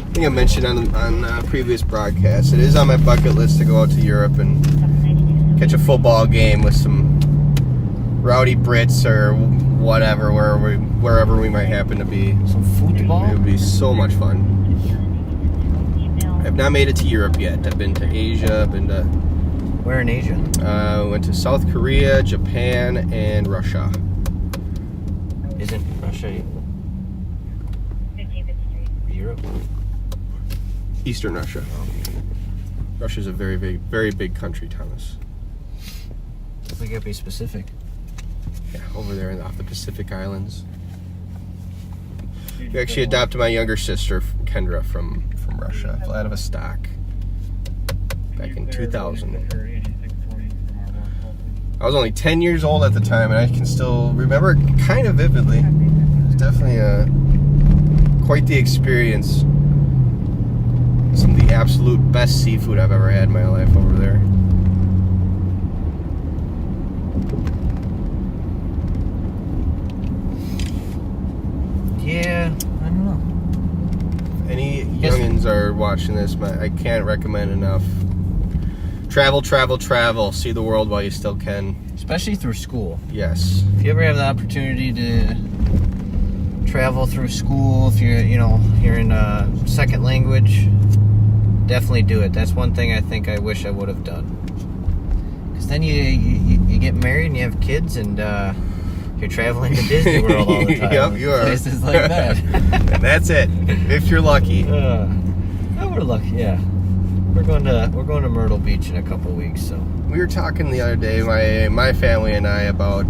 I think I mentioned on previous broadcasts, it is on my bucket list to go out to Europe and catch a football game with some rowdy Brits or whatever, wherever we might happen to be. Some football? It would be so much fun. I've not made it to Europe yet. I've been to Asia, I've been to... Where in Asia? Went to South Korea, Japan, and Russia. Isn't Russia Europe? Eastern Russia. Russia's a very big, very big country, Thomas. We gotta be specific. Yeah, over there off the Pacific Islands. We actually adopted my younger sister, Kendra, from Russia, Vladivostok, back in 2000. I was only 10 years old at the time, and I can still remember it kind of vividly. It was definitely quite the experience. Some of the absolute best seafood I've ever had in my life over there. Yeah, I don't know. If any youngins are watching this, I can't recommend enough Travel, travel, travel. See the world while you still can. Especially through school. Yes. If you ever have the opportunity to travel through school, if you're in a second language, definitely do it. That's one thing I think I wish I would have done. Because then you get married and you have kids and you're traveling to Disney World all the time. Yep, you are. Places like that. And that's it. If you're lucky. We're lucky, yeah. We're going to Myrtle Beach in a couple weeks, so. We were talking the other day, my family and I, about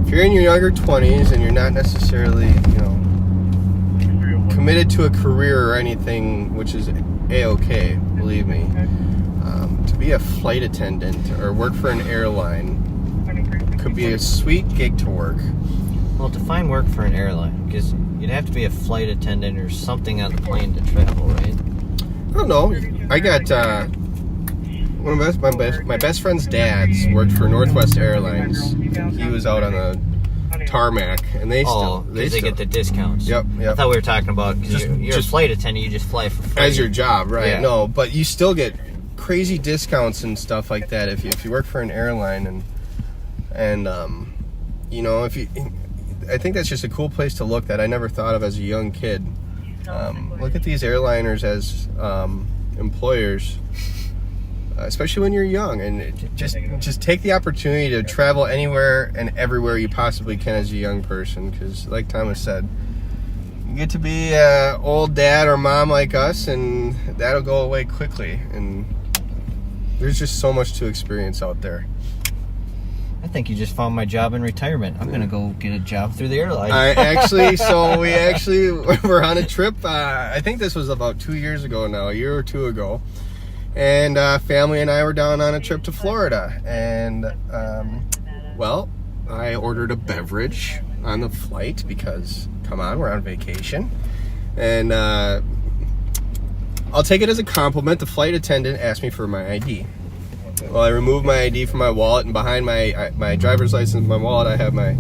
if you're in your younger 20s and you're not necessarily committed to a career or anything, which is a-okay, believe me, to be a flight attendant or work for an airline could be a sweet gig to work. Well, define work for an airline, because you'd have to be a flight attendant or something on the plane to travel, right? I don't know. I got one of my best friend's dads worked for Northwest Airlines. He was out on the tarmac, and they get the discounts. Yep. I thought we were talking about because you're a flight attendant, you just fly for free. As your job, right? Yeah. No, but you still get crazy discounts and stuff like that if you work for an airline, and I think that's just a cool place to look that I never thought of as a young kid. Look at these airliners as employers, especially when you're young, and just take the opportunity to travel anywhere and everywhere you possibly can as a young person, because like Thomas said, you get to be an old dad or mom like us, and that'll go away quickly, and there's just so much to experience out there. I think you just found my job in retirement. I'm going to go get a job through the airline. We're on a trip. I think this was about 2 years ago now, a year or two ago. And family and I were down on a trip to Florida. And, I ordered a beverage on the flight because, come on, we're on vacation. And I'll take it as a compliment. The flight attendant asked me for my ID. Well, I removed my ID from my wallet, and behind my driver's license and my wallet, I have my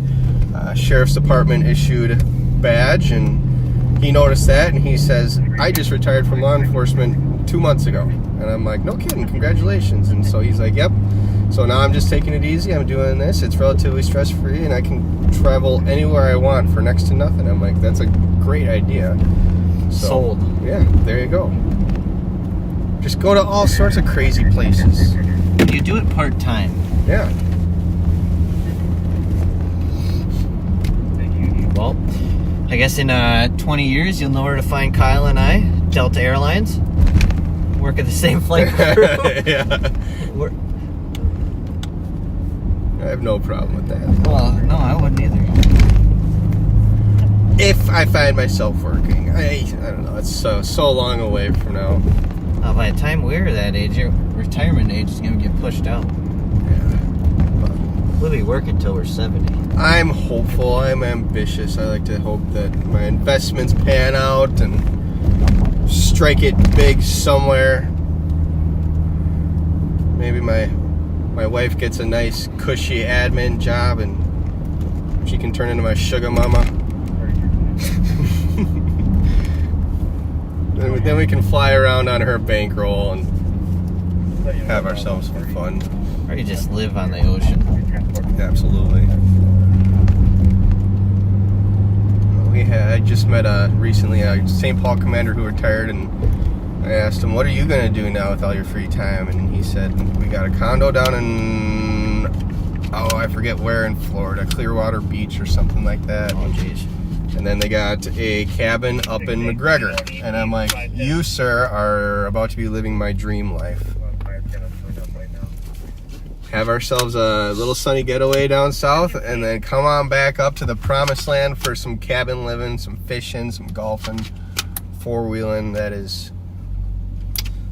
sheriff's department issued badge, and he noticed that, and he says, I just retired from law enforcement 2 months ago. And I'm like, no kidding, congratulations. And so he's like, yep. So now I'm just taking it easy. I'm doing this. It's relatively stress-free, and I can travel anywhere I want for next to nothing. I'm like, that's a great idea. So, sold. Yeah, there you go. Just go to all sorts of crazy places. You do it part-time. Yeah. Well, I guess in 20 years, you'll know where to find Kyle and I, Delta Airlines. Work at the same flight crew. Yeah. I have no problem with that. Well, no, I wouldn't either. If I find myself working. I don't know. It's so long away from now. By the time we're that age, your retirement age is going to get pushed out. Yeah. We'll be working till we're 70. I'm hopeful. I'm ambitious. I like to hope that my investments pan out and strike it big somewhere. Maybe my wife gets a nice cushy admin job and she can turn into my sugar mama. Then we can fly around on her bankroll and have ourselves some fun. Or you just live on the ocean. Absolutely. I just met recently a St. Paul commander who retired, and I asked him, what are you going to do now with all your free time? And he said, we got a condo down in, I forget where in Florida, Clearwater Beach or something like that. Oh, jeez. And then they got a cabin up in McGregor. And I'm like, you, sir, are about to be living my dream life. Have ourselves a little sunny getaway down south, and then come on back up to the promised land for some cabin living, some fishing, some golfing, four-wheeling. That is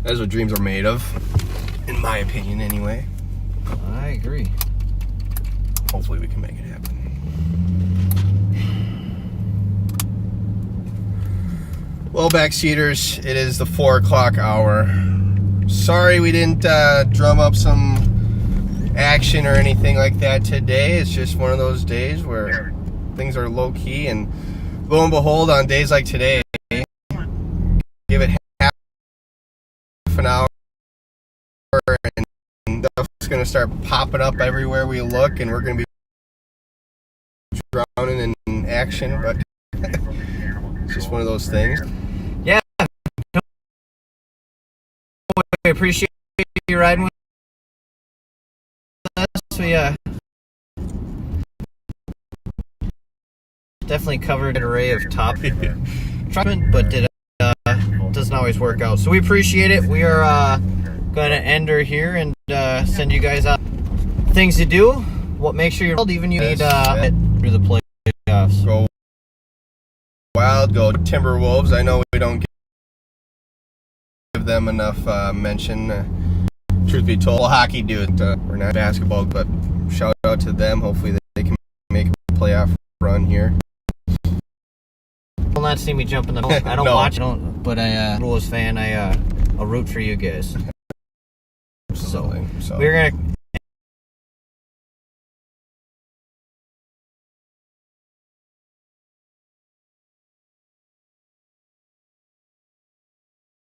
what dreams are made of, in my opinion anyway. I agree. Hopefully we can make it happen. Well, backseaters, it is the 4 o'clock hour. Sorry we didn't drum up some action or anything like that today. It's just one of those days where things are low-key, and lo and behold, on days like today, give it half an hour going to start popping up everywhere we look, and we're going to be drowning in action, but it's just one of those things. Yeah. We appreciate you riding with us. We definitely covered an array of topics, but it doesn't always work out. So we appreciate it. We are going to end her here and send you guys out things to do. What makes sure you're even you need through the playoffs. Go Wild, go Timberwolves. I know we don't give them enough mention. Truth be told, hockey do it. We're not basketball, but shout out to them. Hopefully they can make a playoff run here. Will not see me jump in the. I don't No. watch. But Bulls fan. I'll root for you guys. Absolutely. So we're gonna